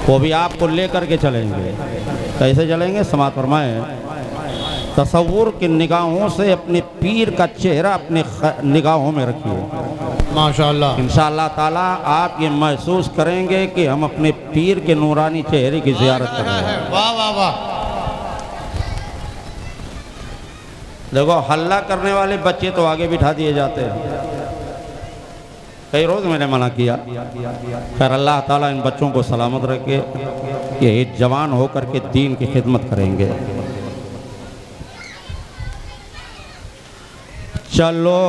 वो भी आपको लेकर के चलेंगे। कैसे चलेंगे? समात फरमाएं, तसव्वुर की निगाहों से अपने पीर का चेहरा अपने निगाहों में रखिए। माशाअल्लाह। इंशाअल्लाह ताला आप ये महसूस करेंगे कि हम अपने पीर के नूरानी चेहरे की ज़ियारत कर रहे हैं। वाह वाह वाह। देखो, हल्ला करने वाले बच्चे तो आगे बिठा दिए जाते हैं। कई रोज़ मैंने मना किया, खैर अल्लाह ताला इन बच्चों को सलामत रखे, ये जवान होकर के दीन की खिदमत करेंगे। चलो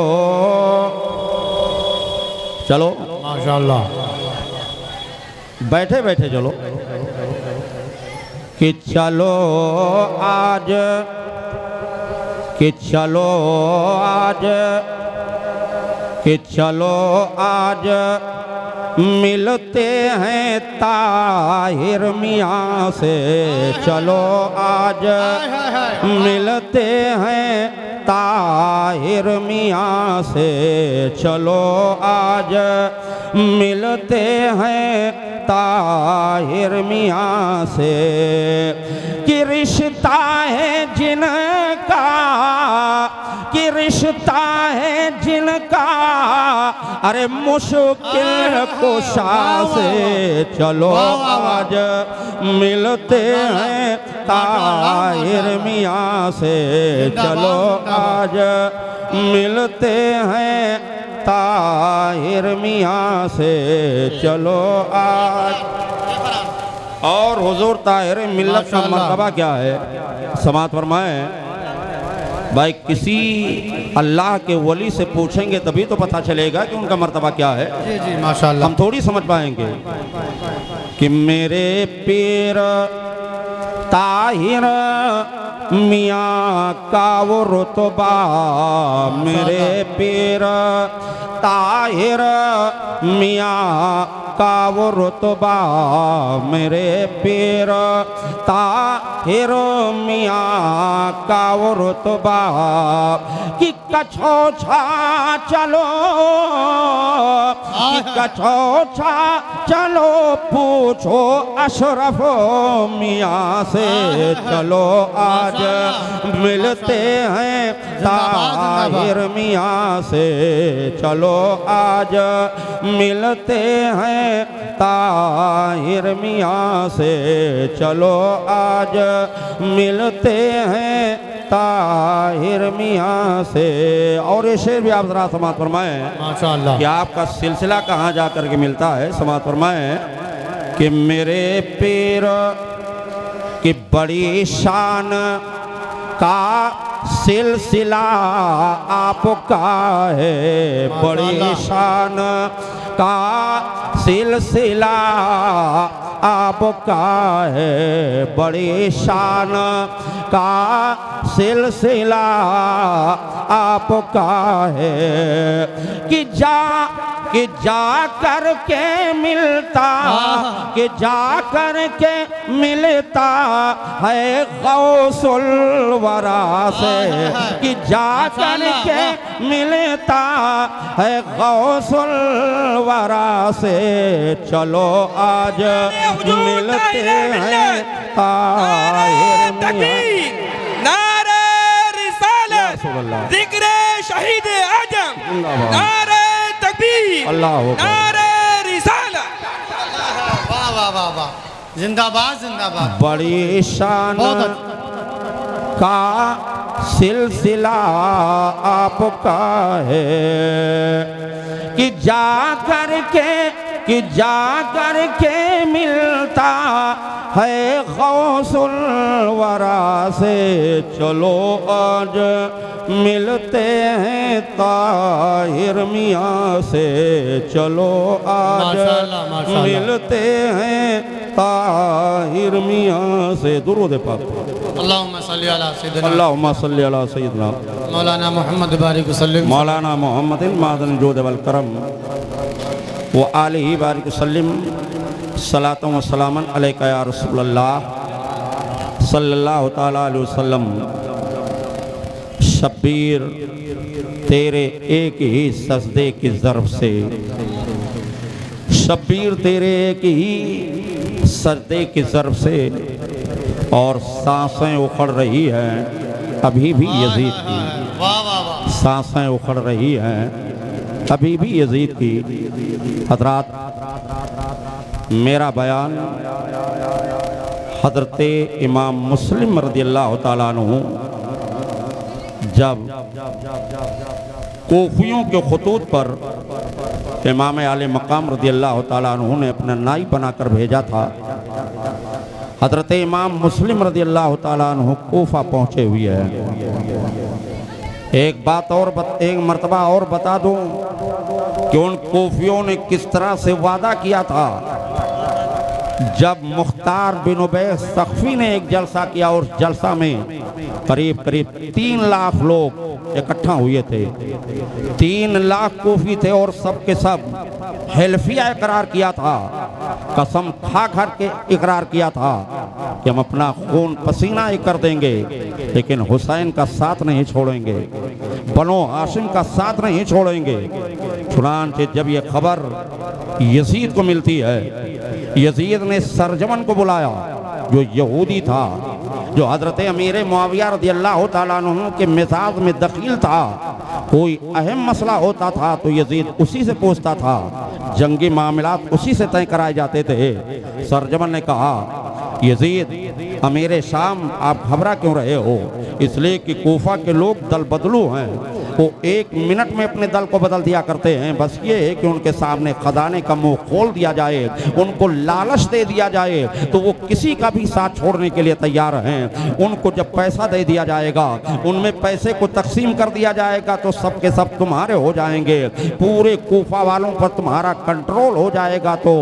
चलो माशाअल्लाह। बैठे बैठे चलो कि चलो आज, कि चलो आज, कि चलो आज मिलते हैं ताहिर मियाँ से। चलो आज मिलते हैं ताहिर मियाँ से। चलो आज मिलते हैं ताहिर मियाँ से। कि रिश्ता है जिनका, कि रिश्ता है जिनका, अरे मुश्किल कुशा से। चलो आज मिलते हैं ताहिर मियाँ से। चलो आज मिलते हैं ताहिर मियाँ से। चलो आज। और हुजूर ताहिर मिल्लत का मर्तबा क्या है? समात फरमाएं भाई, किसी अल्लाह के वली से पूछेंगे तभी तो पता चलेगा कि उनका मर्तबा क्या है। जी जी माशाअल्लाह। हम थोड़ी समझ पाएंगे कि मेरे पीर ताहिर मियाँ का वो रुतबा, मेरे पीर ताहिर मियाँ का वो रुतबा, मेरे पीर ताहिर मियाँ का वो रुतबा। कि कछोछा चलो, कि कछोछा चलो पूछो अशरफ मियाँ से। चलो आज मिलते हैं ताहिर मियाँ से। चलो आज मिलते हैं ताहिर मियाँ से। चलो आज मिलते हैं ताहिर मियाँ से। और ये शेर भी आप जरा समात फरमाएं माशाअल्लाह। कि आपका सिलसिला कहाँ जा कर के मिलता है। समात फरमाएं कि मेरे पीर की बड़ी शान का सिलसिला आपका है। बड़ी शान का सिलसिला आपका है। बड़ी शान का सिलसिला आपका है। कि जा कर के मिलता, कि जा कर के मिलता है गौसुल वरा से। कि जा कर के मिलता है गौसुल वरा से। चलो आज मिलते हैं ताहिर मियाँ। नारे रिसालत, जिक्र शहीद आजम, नारे तकबीर, अल्लाह नारे रिसालत। वाह वाह वाह वाह। जिंदाबाद जिंदाबाद। बड़ी शान का सिलसिला आपका है। कि जा कर के मिलता है गौसुल वरा से। चलो आज मिलते हैं ताहिर मियाँ से। चलो आज माशाअल्लाह, माशाअल्लाह। मिलते हैं ताहिर मियाँ से। दुरूद पाक। अल्लाहुम्मा सल्ली अला सय्यिदिना, अल्लाहुम्मा सल्ली अला सय्यिदिना मौलाना मोहम्मद बारिक वसल्लम, मौलाना मोहम्मद मादन जोद वल करम व आलिहि बारिक वसल्लम। सलातु व सलामन अलैका या रसूलल्लाह सल्लल्लाहु तआला अलैहि वसल्लम। शब्बीर तेरे एक ही सजदे की ज़र्फ़ से, शब्बीर तेरे एक ही सर्दे की ज़रब से और सांसें उखड़ रही हैं अभी भी यजीद की, वाह वाह वाह। सांसें उखड़ रही हैं अभी भी यजीद की। हज़रात, मेरा बयान हज़रत इमाम मुस्लिम रज़ियल्लाहु ताला अन्हु जब कोफियों के खुतूत पर इमाम आले मकाम रज़ियल्लाहु ताला अन्हु ने अपना नाई बनाकर भेजा था, हज़रत इमाम मुस्लिम रज़ियल्लाहु ताला अन्हु कोफा पहुँचे हुए हैं। एक मर्तबा और बता दूं कि उन कोफियों ने किस तरह से वादा किया था। जब मुख्तार बिन उबैस सख्फी ने एक जलसा किया और जलसा में करीब 3 लाख लोग इकट्ठा हुए थे, 3 लाख कोफी थे और सब के सब हेल्फिया इकरार किया था, कसम खा के इकरार किया था कि हम अपना खून पसीना ही कर देंगे लेकिन हुसैन का साथ नहीं छोड़ेंगे, बनो हाशिम का साथ नहीं छोड़ेंगे। चुनांचे जब ये खबर यजीद को मिलती है, यजीद ने सरजमन को बुलाया जो यहूदी था, जो हजरत अमीर मुआविया रज़ियल्लाहु ताला अन्हु के मिजाज में दखील था। कोई अहम मसला होता था तो यजीद उसी से पूछता था, जंगी मामलात उसी से तय कराए जाते थे। सरजमन ने कहा, यजीद अमीर शाम आप घबरा क्यों रहे हो? इसलिए कि कोफा के लोग दल बदलू हैं, वो 1 मिनट में अपने दल को बदल दिया करते हैं। बस ये है कि उनके सामने खजाने का मुंह खोल दिया जाए, उनको लालच दे दिया जाए तो वो किसी का भी साथ छोड़ने के लिए तैयार हैं। उनको जब पैसा दे दिया जाएगा, उनमें पैसे को तकसीम कर दिया जाएगा तो सब के सब तुम्हारे हो जाएंगे, पूरे कोफा वालों पर तुम्हारा कंट्रोल हो जाएगा। तो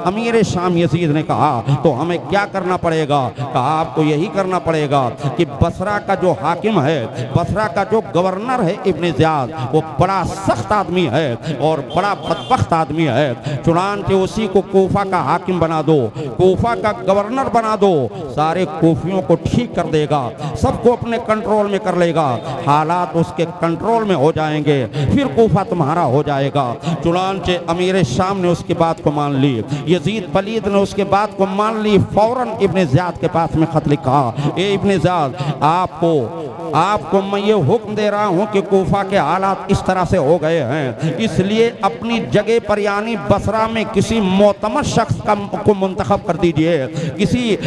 अमीर शाम यजीद ने कहा, तो हमें क्या करना पड़ेगा? कहा, आपको यही करना पड़ेगा कि बसरा का जो हाकिम है, बसरा का जो गवर्नर है इब्ने ज़ियाद, वो बड़ा सख्त आदमी है और बड़ा बदबख्त आदमी है। चुनांचे उसी को कोफा का हाकिम बना दो, कोफा का गवर्नर बना दो, सारे कोफियों को ठीक कर देगा, सबको अपने कंट्रोल में कर लेगा, हालात उसके कंट्रोल में हो जाएंगे, फिर कोफा तुम्हारा हो जाएगा। चुनांचे अमीर शाम ने उसकी बात को मान ली, यजीद पलीद ने उसके बात को मान ली। फौरन इब्ने ज़ियाद के पास में खत लिखा, ए इब्ने ज़ियाद, आपको मैं ये हुक्म दे रहा हूँ कि कोफा के हालात इस तरह से हो गए हैं, इसलिए अपनी जगह पर यानी बसरा में किसी मोतमद शख्स को मुंतखब कर दीजिए, किसी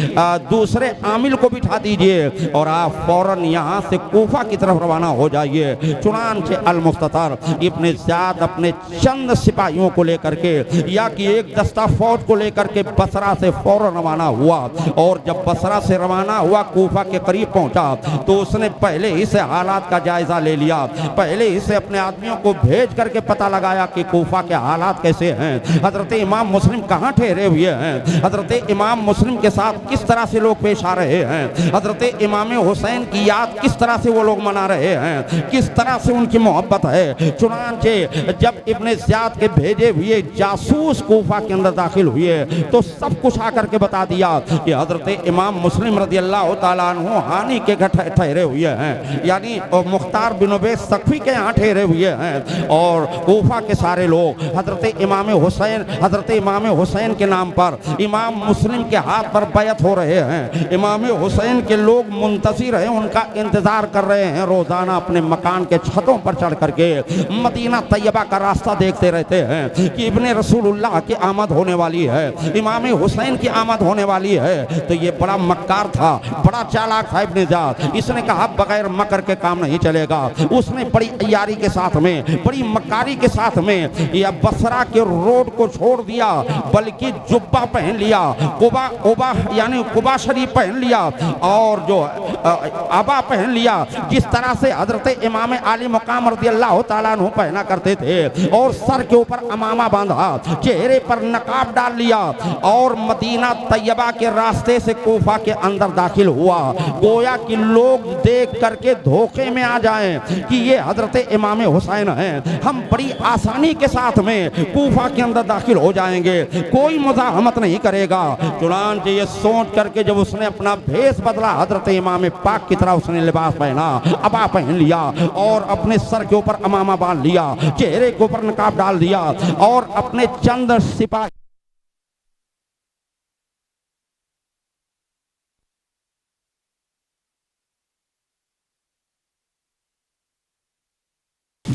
दूसरे आमिल को बिठा दीजिए और आप फौरन यहाँ से कोफा की तरफ रवाना हो जाइए। चुनांचे अल-मुख्तसर इब्ने ज़ियाद अपने चंद सिपाहियों को लेकर के या कि एक दस्ता फौज को लेकर के बसरा से फौरन रवाना हुआ और जब बसरा से रवाना हुआ कोफा के करीब पहुँचा तो उसने पहले ही से हालात का जायजा ले लिया, पहले ही से अपने आदमियों को भेज करके पता लगाया कि कोफा के हालात कैसे हैं, हजरत इमाम मुस्लिम कहाँ ठहरे हुए हैं, हजरत इमाम मुस्लिम के साथ किस तरह से लोग पेश आ रहे हैं, हजरत इमाम हुसैन की याद किस तरह से वो लोग मना रहे हैं, किस तरह से उनकी मोहब्बत है। चुनांचे जब इब्ने ज़ियाद के भेजे हुए जासूस कोफा के अंदर दाखिल हुए तो सब कुछ आकर के बता दिया कि हजरत इमाम मुस्लिम रज़ियल्लाहु ताला अन्हु हानी के घर ठहरे हुए हैं, यानी मुख्तार बिन उबैस सख्फी के यहाँ ठहरे हुए हैं और कोफा के सारे लोग हजरत इमाम हुसैन के नाम पर इमाम मुस्लिम के हाथ पर बैत हो रहे हैं। इमाम हुसैन के लोग मुंतज़िर हैं, उनका इंतजार कर रहे हैं, रोजाना अपने मकान के छतों पर चढ़ करके मदीना तैयबा का रास्ता देखते रहते हैं कि इब्ने रसूलुल्लाह की आमद होने वाली है, इमाम हुसैन की आमद होने वाली है। तो ये बड़ा मक्कार था, बड़ा चालाक था इब्ने ज़ियाद। इसने कहा बगैर मकर के काम नहीं चलेगा। उसने बड़ी तैयारी के साथ में, बड़ी मक्कारी के साथ में या बसरा के रोड को छोड़ दिया, बल्कि जुब्बा पहन लिया, कुबा शरीफ पहन लिया और जो अबा पहन लिया, जिस तरह से हजरत इमाम आली मकाम रज़ियल्लाहु ताला अन्हु पहना करते थे, और सर के ऊपर अमामा बांधा, चेहरे पर नकाब डाल लिया और मदीना तैयबा के रास्ते से कोफा के अंदर दाखिल हुआ। गोया कि लोग देख करके धोखे में आ जाएं कि ये हजरत इमाम हुसैन हैं, हम बड़ी आसानी के साथ में कोफा के अंदर दाखिल हो जाएंगे, कोई मुज़ाहमत नहीं करेगा। चुनांचे ये सोच करके जब उसने अपना भेष बदला, हजरत इमाम पाक की तरह उसने लिबास पहना, अबा पहन लिया और अपने सर के ऊपर अमामा बांध लिया, चेहरे के ऊपर नकाब डाल दिया और अपने चंद सिपाही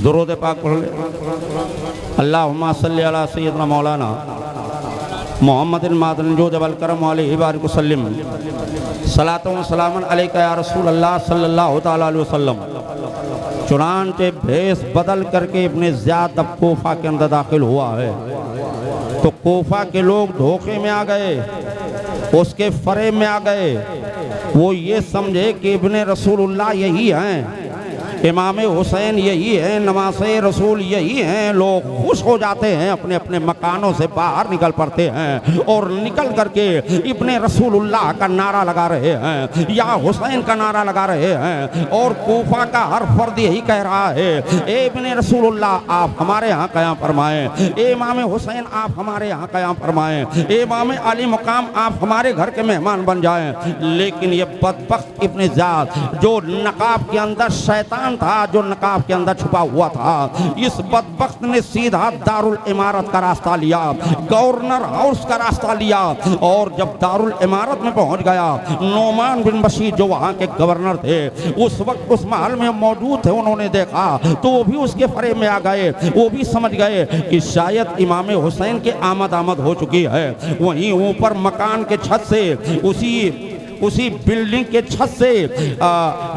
दुरूद पाक पढ़ ले। अल्लाहुम्मा सल्ली अला सय्यदना मौलाना मोहम्मद मादन जो जबल करम अलैहि बारिक वसल्लम सलातो व सलामन अलैका या रसूल अल्लाह सल्लल्लाहु तआला अलैहि वसल्लम। चुनांचे भेष बदल करके इब्ने ज़ियाद अब कोफा के अंदर दाखिल हुआ है तो कोफा के लोग धोखे में आ गए, उसके फरेब में आ गए। वो ये समझे कि इब्ने रसूलुल्लाह यही हैं, इमाम हुसैन यही है, नवासे रसूल यही हैं। लोग खुश हो जाते हैं, अपने अपने मकानों से बाहर निकल पड़ते हैं और निकल करके इब्ने रसूलुल्लाह का नारा लगा रहे हैं या हुसैन का नारा लगा रहे हैं। और कूफा का हर फर्द यही कह रहा है, ए इब्ने रसूलुल्लाह आप हमारे यहाँ क़याम फरमाएं, ए इमाम हुसैन आप हमारे यहाँ क़याम फरमाएं, ए इमाम अली मकाम आप हमारे घर के मेहमान बन जाएं। लेकिन ये बदबख्त इब्ने ज़ियाद जो नकाब के अंदर शैतान था, जो नकाब के अंदर छुपा हुआ था, इस बदबख्त ने सीधा दारुल इमारत का रास्ता लिया, गवर्नर हाउस का रास्ता लिया। और जब दारुल इमारत में पहुंच गया, नोमान बिन बशीर जो वहां के गवर्नर थे उस वक्त उस महल में मौजूद थे, उन्होंने देखा तो वो भी उसके फरेब में आ गए। वो भी समझ गए कि शायद इमाम हुसैन के आमद हो चुकी है। वहीं ऊपर मकान के छत से उसी बिल्डिंग के छत से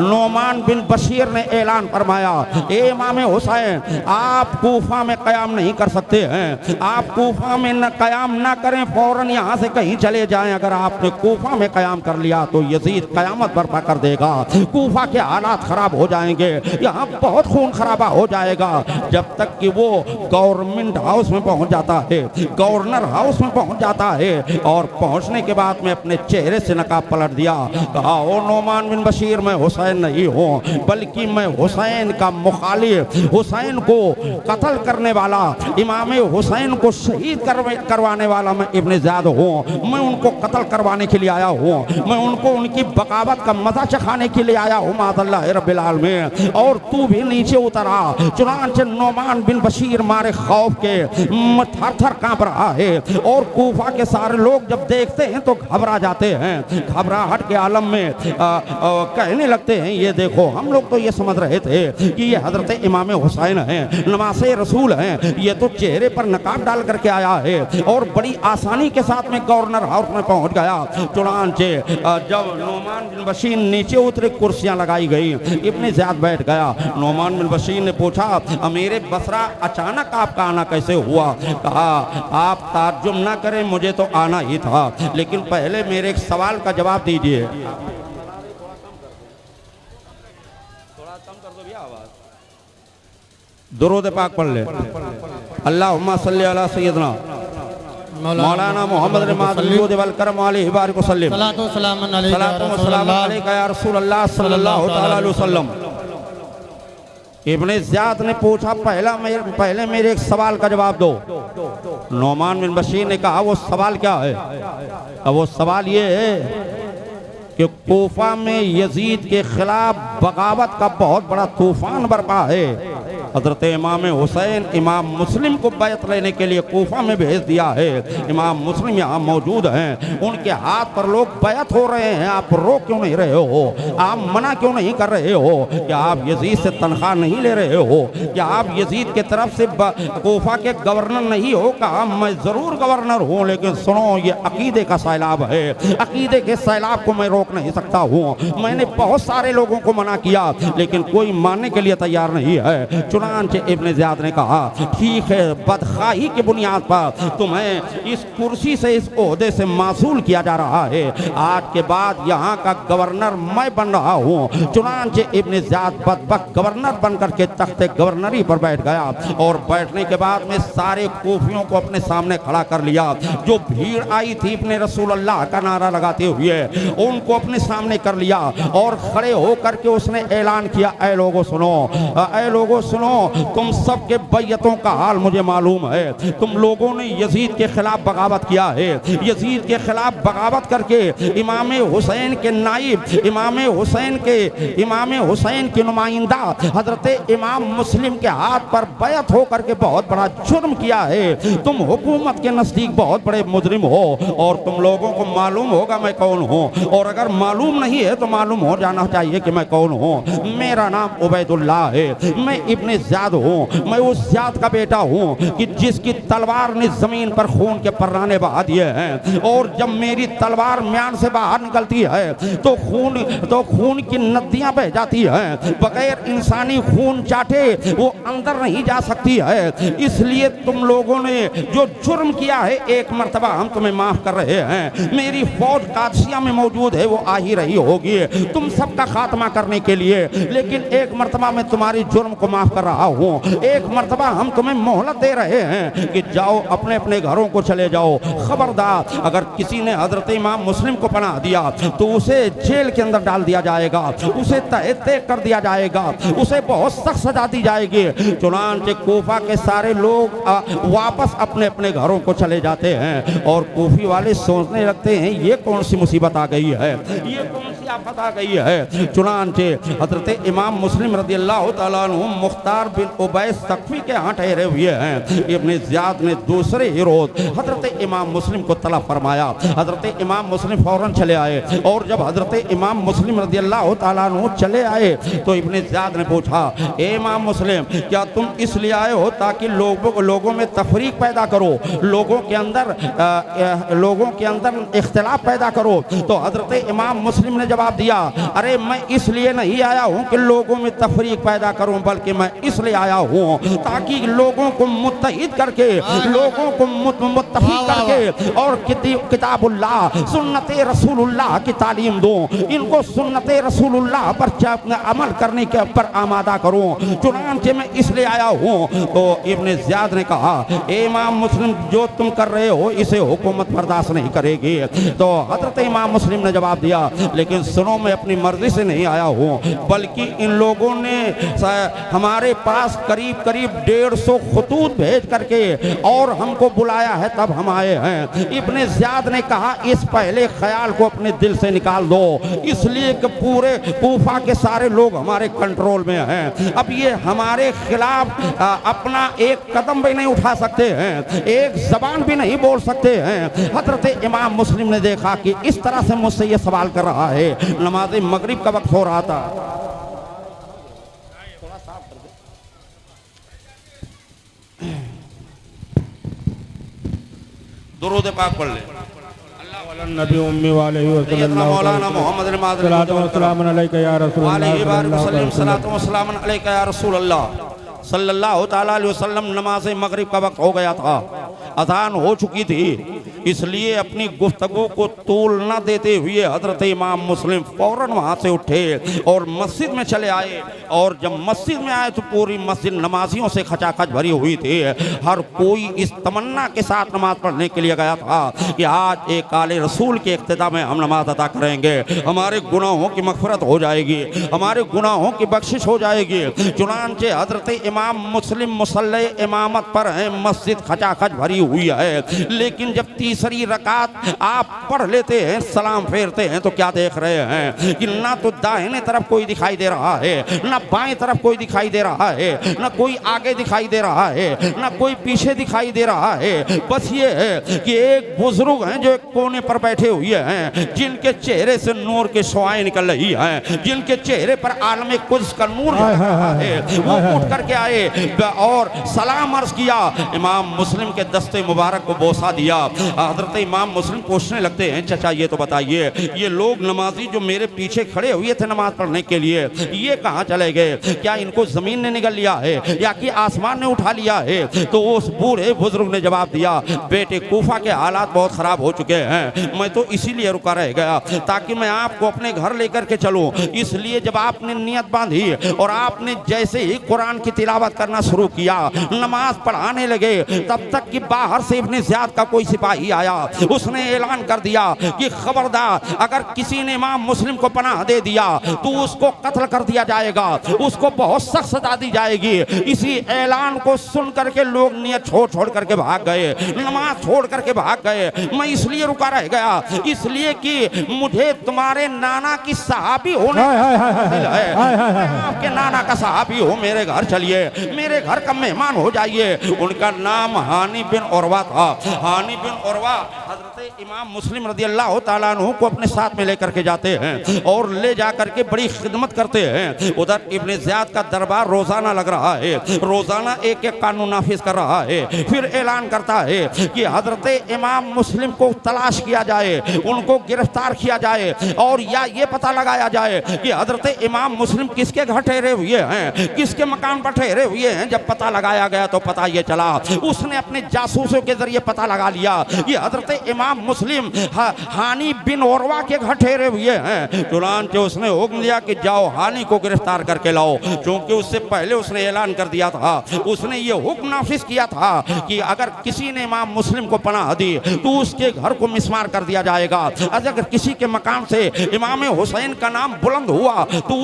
नोमान बिन बशीर ने ऐलान फरमाया, ए इमाम हुसैन आप कूफा में क़याम नहीं कर सकते हैं, आप कूफा में न क़याम ना करें, फौरन यहाँ से कहीं चले जाएं। अगर आपने कूफा में क़याम कर लिया तो यजीद क़यामत बर्पा कर देगा, कूफा के हालात ख़राब हो जाएंगे, यहाँ बहुत खून खराबा हो जाएगा। जब तक कि वो गवर्नमेंट हाउस में पहुँच जाता है, गवर्नर हाउस में पहुँच जाता है और पहुँचने के बाद में अपने चेहरे से नकाब पलट दिया, कहा ओ नोमान बिन बशीर मैं हुसैन नहीं हूँ, बल्कि मैं हुसैन का मुखालिफ, हुसैन को कत्ल करने वाला, इमाम हुसैन को शहीद करवाने वाला मैं इब्ने ज़ियाद हूँ। मैं उनको कत्ल करवाने के लिए आया हूँ, मैं उनको उनकी बगावत का मजा चखाने के लिए आया हूँ माज़अल्लाह रब्बिल आलमीन। और तू भी नीचे उतरा। चुनांचे नोमान बिन बशीर मारे खौफ के थर थर काँप रहा है और कूफा के सारे लोग जब देखते हैं तो घबरा जाते हैं, घबराहट के आलम में कहने लगते हैं, ये देखो हम लोग तो ये समझ रहे थे कि ये हजरत इमाम हुसैन हैं, नवासे रसूल हैं, ये तो चेहरे पर नकाब डाल करके आया है। और बड़ी आसानी के साथ में गवर्नर हाउस में पहुंच गया। चुनांचे जब नोमान बिन बशीर नीचे उतरे, कुर्सियां लगाई गई, इब्ने ज़ियाद बैठ गया। नोमान बिन बशीर ने पूछा, अमीर बसरा अचानक आपका आना कैसे हुआ? कहा आप ताज्जुब ना करें, मुझे तो आना ही था, लेकिन पहले मेरे एक सवाल का जवाब दीजिए। थोड़ा कम कर दो भैया आवाज। दुरूद पाक पढ़ ले। अल्लाहुम्मा सल्ली अला सय्यदना मौलाना मोहम्मद मादन वल करम अलैहि बारिक वसल्लम। सलातो व सलाम अलैका या रसूल अल्लाह सल्लल्लाहु तआला अलैहि वसल्लम। इब्ने ज़ियाद ने पूछा, पहले मेरे एक सवाल का जवाब दो। नोमान बिन बशीर ने कहा, वो सवाल क्या है? अब वो सवाल ये है कि कूफा में यजीद के खिलाफ बगावत का बहुत बड़ा तूफान बरपा है। हजरत इमाम हुसैन इमाम मुस्लिम को बैत लेने के लिए कूफा में भेज दिया है। इमाम मुस्लिम यहाँ मौजूद हैं, उनके हाथ पर लोग बैत हो रहे हैं। आप रोक क्यों नहीं रहे हो? आप मना क्यों नहीं कर रहे हो? क्या आप यजीद से तनख्वाह नहीं ले रहे हो? क्या आप यजीद के तरफ से कूफा के गवर्नर नहीं हो? कहा मैं ज़रूर गवर्नर हूँ, लेकिन सुनो ये अकीदे का सैलाब है, अकीदे के सैलाब को मैं रोक नहीं सकता हूँ। मैंने बहुत सारे लोगों को मना किया, लेकिन कोई मानने के लिए तैयार नहीं है। चुनांचे इब्ने ज़ियाद ने कहा, ठीक है, बदखाही की बुनियाद पर तुम्हें इस कुर्सी से, इस ओहदे से मासूल किया जा रहा है। आज के बाद यहाँ का गवर्नर मैं बन रहा हूँ। चुनांचे इब्ने ज़ियाद बदबख्त गवर्नर बन करके तख्ते गवर्नरी पर बैठ गया और बैठने के बाद में सारे कोफियों को अपने सामने खड़ा कर लिया। जो भीड़ आई थी इब्ने रसूलुल्लाह का नारा लगाते हुए, उनको अपने सामने कर लिया और खड़े होकर के उसने ऐलान किया, ऐ लोगो सुनो, ऐ लोगो सुनो, तुम सब के बैयतों का हाल मुझे मालूम है। तुम लोगों ने यजीद के खिलाफ बगावत किया है। यजीद के खिलाफ बगावत करके इमाम हुसैन के नाइब, इमाम हुसैन के नुमाइंदा हजरत इमाम मुस्लिम के हाथ पर बैत होकर के बहुत बड़ा जुर्म किया है। तुम हुकूमत के नज़दीक बहुत बड़े मुजरिम हो और तुम लोगों को मालूम होगा मैं कौन हूँ, और अगर मालूम नहीं है तो मालूम हो जाना चाहिए कि मैं कौन हूँ। मेरा नाम उबैदुल्लाह है, मैं इब्ने इब्ने ज़ियाद हूँ, मैं उस ज़ियाद का बेटा हूँ कि जिसकी तलवार ने ज़मीन पर खून के पर्राने बहा दिए हैं। और जब मेरी तलवार म्यान से बाहर निकलती है तो खून की नदियाँ बह जाती हैं, बगैर इंसानी खून चाटे वो अंदर नहीं जा सकती है। इसलिए तुम लोगों ने जो जुर्म किया है, एक मर्तबा हम तुम्हें माफ़ कर रहे हैं। मेरी फौज कादसिया में मौजूद है, वो आ ही रही होगी तुम सबका खात्मा करने के लिए, लेकिन एक मर्तबा मैं तुम्हारी जुर्म को माफ़ कर रहा हूँ। एक मर्तबा हम तुम्हें मोहलत दे रहे हैं कि जाओ अपने अपने घरों को चले जाओ। खबरदार अगर किसी ने हजरत इमाम मुस्लिम को पनाह दिया तो उसे जेल के अंदर डाल दिया जाएगा, उसे तहत कर दिया जाएगा, उसे बहुत सख्त सजा दी जाएगी। चुनांचे कूफा के सारे लोग वापस अपने अपने घरों को चले जाते हैं और कूफी वाले सोचने लगते हैं ये कौन सी मुसीबत आ गई है, ये कौन सी आफत आ गई है। चुनांचे हजरत इमाम मुस्लिम रज़ियल्लाहु ताला अन्हु मुख्तार बिन उबैस तकफी के यहाँ ठहरे हुए हैं। इब्ने ज़ियाद ने दूसरे ही रोज हजरत इमाम मुस्लिम को तलब फरमाया। हजरत इमाम मुस्लिम फौरन चले आए और जब हजरत इमाम मुस्लिम रज़ियल्लाहु ताला अन्हु चले आए तो इब्ने ज़ियाद ने पूछा, ए इमाम मुस्लिम, क्या तुम इसलिए आए हो ताकि लोगों में तफरीक पैदा करो, लोगों के अंदर इख्तिलाफ पैदा करो? तो हजरत इमाम मुस्लिम ने जवाब दिया, अरे मैं इसलिए नहीं आया हूँ कि लोगों में तफरीक पैदा करूँ, बल्कि मैं इसलिए आया हूँ ताकि लोगों को मुत्तहिद करके, लोगों को मुत्तफिक करके और किताबुल्लाह सुन्नत रसूलुल्लाह की तालीम दूँ, इनको सुन्नत रसूलुल्लाह पर अमल करने के पर आमादा करूँ। चुनांचे मैं इसलिए आया हूँ। तो इब्ने ज़ियाद ने कहा, ए इमाम मुस्लिम, जो तुम कर रहे हो इसे हुकूमत बर्दाश्त नहीं करेगी। तो हजरत इमाम मुस्लिम ने जवाब दिया, लेकिन सुनो, मैं अपनी मर्जी से नहीं आया हूँ, बल्कि इन लोगों ने हमारे पास करीब करीब 150 खतूत भेज करके और हमको बुलाया है, तब हम आए हैं। इब्ने ज़ियाद ने कहा, इस पहले ख्याल को अपने दिल से निकाल दो, इसलिए कि पूरे कूफा के सारे लोग हमारे कंट्रोल में हैं। अब ये हमारे खिलाफ अपना एक कदम भी नहीं उठा सकते हैं, एक जबान भी नहीं बोल सकते हैं। हजरत इमाम मुस्लिम ने देखा कि इस तरह से मुझसे ये सवाल कर रहा है। नमाज मगरिब का वक्त हो रहा था। दुरूद पाक पढ़ ले। नबी उम्मी वाले मौलाना मोहम्मद सल्लल्लाहु ताला अलैहि वसल्लम। नमाज मगरिब का वक्त हो गया था, अजान हो चुकी थी, इसलिए अपनी गुफ्तगू को तूल न देते हुए हजरत इमाम मुस्लिम फौरन वहाँ से उठे और मस्जिद में चले आए। और जब मस्जिद में आए तो पूरी मस्जिद नमाजियों से खचाखच भरी हुई थी। हर कोई इस तमन्ना के साथ नमाज पढ़ने के लिए गया था कि आज एक काले रसूल के इक्तिदा में हम नमाज अदा करेंगे, हमारे गुनाहों की मग़फ़िरत हो जाएगी, हमारे गुनाहों की बख्शिश हो जाएगी। चुनांचे हजरत इमाम मुस्लिम मुसल्ले इमामत पर हैं, मस्जिद खचाखच भरी हुई है, लेकिन जब तीसरी रकात आप पढ़ लेते हैं, सलाम फेरते हैं, तो क्या देख रहे हैं कि ना तो दाहिने तरफ कोई दिखाई दे रहा है, ना बाएं तरफ कोई दिखाई दे रहा है, ना कोई आगे दिखाई दे रहा है, ना कोई पीछे दिखाई दे रहा है। बस ये है कि एक बुजुर्ग हैं जो एक कोने पर बैठे हुए हैं, जिनके चेहरे से नूर की शुआएं निकल रही हैं, जिनके चेहरे पर आलम कुद्स का नूर निकल रहा है। वो उठ करके आए और सलाम अर्ज किया, इमाम मुस्लिम के दस्ते मुबारक को बोसा दिया। हजरत इमाम मुस्लिम पूछने लगते हैं, चाचा ये तो बताइए, ये लोग नमाजी जो मेरे पीछे खड़े हुए थे नमाज पढ़ने के लिए, ये कहाँ चले गए? क्या इनको जमीन ने निगल लिया है या कि आसमान ने उठा लिया है? तो उस बूढ़े बुजुर्ग ने जवाब दिया, बेटे कूफा के हालात बहुत खराब हो चुके हैं, मैं तो इसीलिए रुका रह गया ताकि मैं आपको अपने घर लेकर के चलूं। इसलिए जब आपने नियत बांधी और आपने जैसे ही कुरान की तिलावत करना शुरू किया, नमाज पढ़ाने लगे, तब तक कि बाहर से इब्ने ज़ियाद का कोई सिपाही आया। उसने ऐलान कर दिया कि खबरदार, अगर किसी ने इमाम मुस्लिम को पनाह दे दिया तो उसको कत्ल कर दिया जाएगा, उसको बहुत सख्त सजा दी जाएगी। इसी ऐलान को सुन करके लोग नियत छोड़ करके भाग गए, नमाज छोड़ करके भाग गए। मैं इसलिए रुका रह गया, इसलिए कि मुझे तुम्हारे नाना की सहाबी होने है, आपके नाना का सहाबी हो, मेरे घर चलिए, मेरे घर का मेहमान हो जाइए। उनका नाम हानी बिन उरवा था। हानी बिन उरवा हजरत इमाम मुस्लिम रज़ियल्लाहु ताला अन्हु को अपने साथ में लेकर के जाते हैं और ले जा करके बड़ी खिदमत करते हैं। उधर इब्न ज़ियाद का दरबार रोजाना लग रहा है, रोजाना एक एक कानून नाफिज कर रहा है। फिर ऐलान करता है कि हजरत इमाम मुस्लिम को तलाश किया जाए, उनको गिरफ्तार किया जाए और या ये पता लगाया जाए कि हजरत इमाम मुस्लिम किसके घर ठहरे हुए हैं, किसके मकान पर ठहरे हुए हैं। जब पता लगाया गया तो पता ये चला, उसने अपने जासूसों के जरिए पता लगा लिया कि हजरत इमाम मुस्लिम हानी बिन उरवा के घर ठहरे हुए हैं। चुनांचे उसने हुक्म दिया कि जाओ हानी को गिरफ्तार करके लाओ, क्योंकि उससे पहले उसने ऐलान कर दिया था, उसने ये हुक्म नाफिज किया था कि अगर किसी ने इमाम मुस्लिम को पनाह दी तो उसके घर को मिसमार कर दिया जाएगा। अगर किसी के मकान से इमाम हुसैन का नाम बुलंद हुआ तो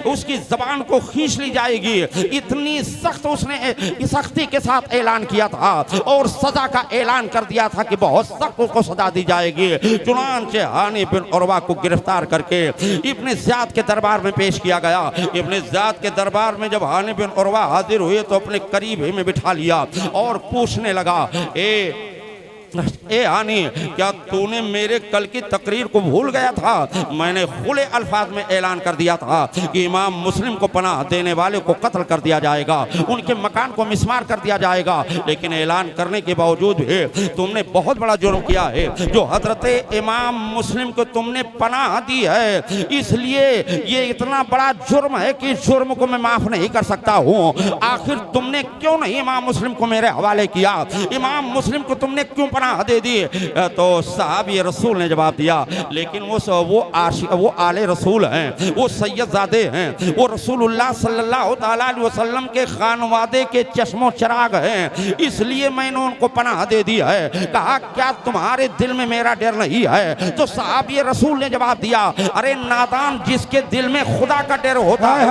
उसकी जबान को खींच ली जाएगी। इतनी सख्त उसने सख्ती के साथ ऐलान किया था और सजा का ऐलान कर दिया था कि बहुत सख्त उसको सजा दी जाएगी। चुनांचे हानी बिन उरवा को गिरफ्तार करके इब्न ज़ियाद के दरबार में पेश किया गया। इब्न ज़ियाद के दरबार में जब हानी बिन उरवा हाजिर हुए तो अपने करीब ही में बिठा लिया और पूछने लगा, ए हानी, क्या तूने मेरे कल की तकरीर को भूल गया था? मैंने खुले अल्फाज में ऐलान कर दिया था कि इमाम मुस्लिम को पनाह देने वाले को कत्ल कर दिया जाएगा, उनके मकान को मिसमार कर दिया जाएगा। लेकिन ऐलान करने के बावजूद भी तुमने बहुत बड़ा जुर्म किया है। जो हजरत इमाम मुस्लिम को तुमने पनाह दी है, इसलिए ये इतना बड़ा जुर्म है कि जुर्म को मैं माफ नहीं कर सकता हूँ। आखिर तुमने क्यों नहीं इमाम मुस्लिम को मेरे हवाले किया? इमाम मुस्लिम को तुमने क्यों पनाह दे दी? तो साहबी रसूल ने जवाब दिया, लेकिन वो आले रसूल हैं, वो सैयदजादे हैं, वो रसूलुल्लाह सल्लल्लाहु अलैहि वसल्लम के खानवादे के चश्मो चिराग हैं, इसलिए मैंने उनको पनाह दे दी है। कहा, क्या तुम्हारे दिल में मेरा डर नहीं है? तो साहबी रसूल ने जवाब दिया, अरे नादान, जिसके दिल में खुदा का डर होता है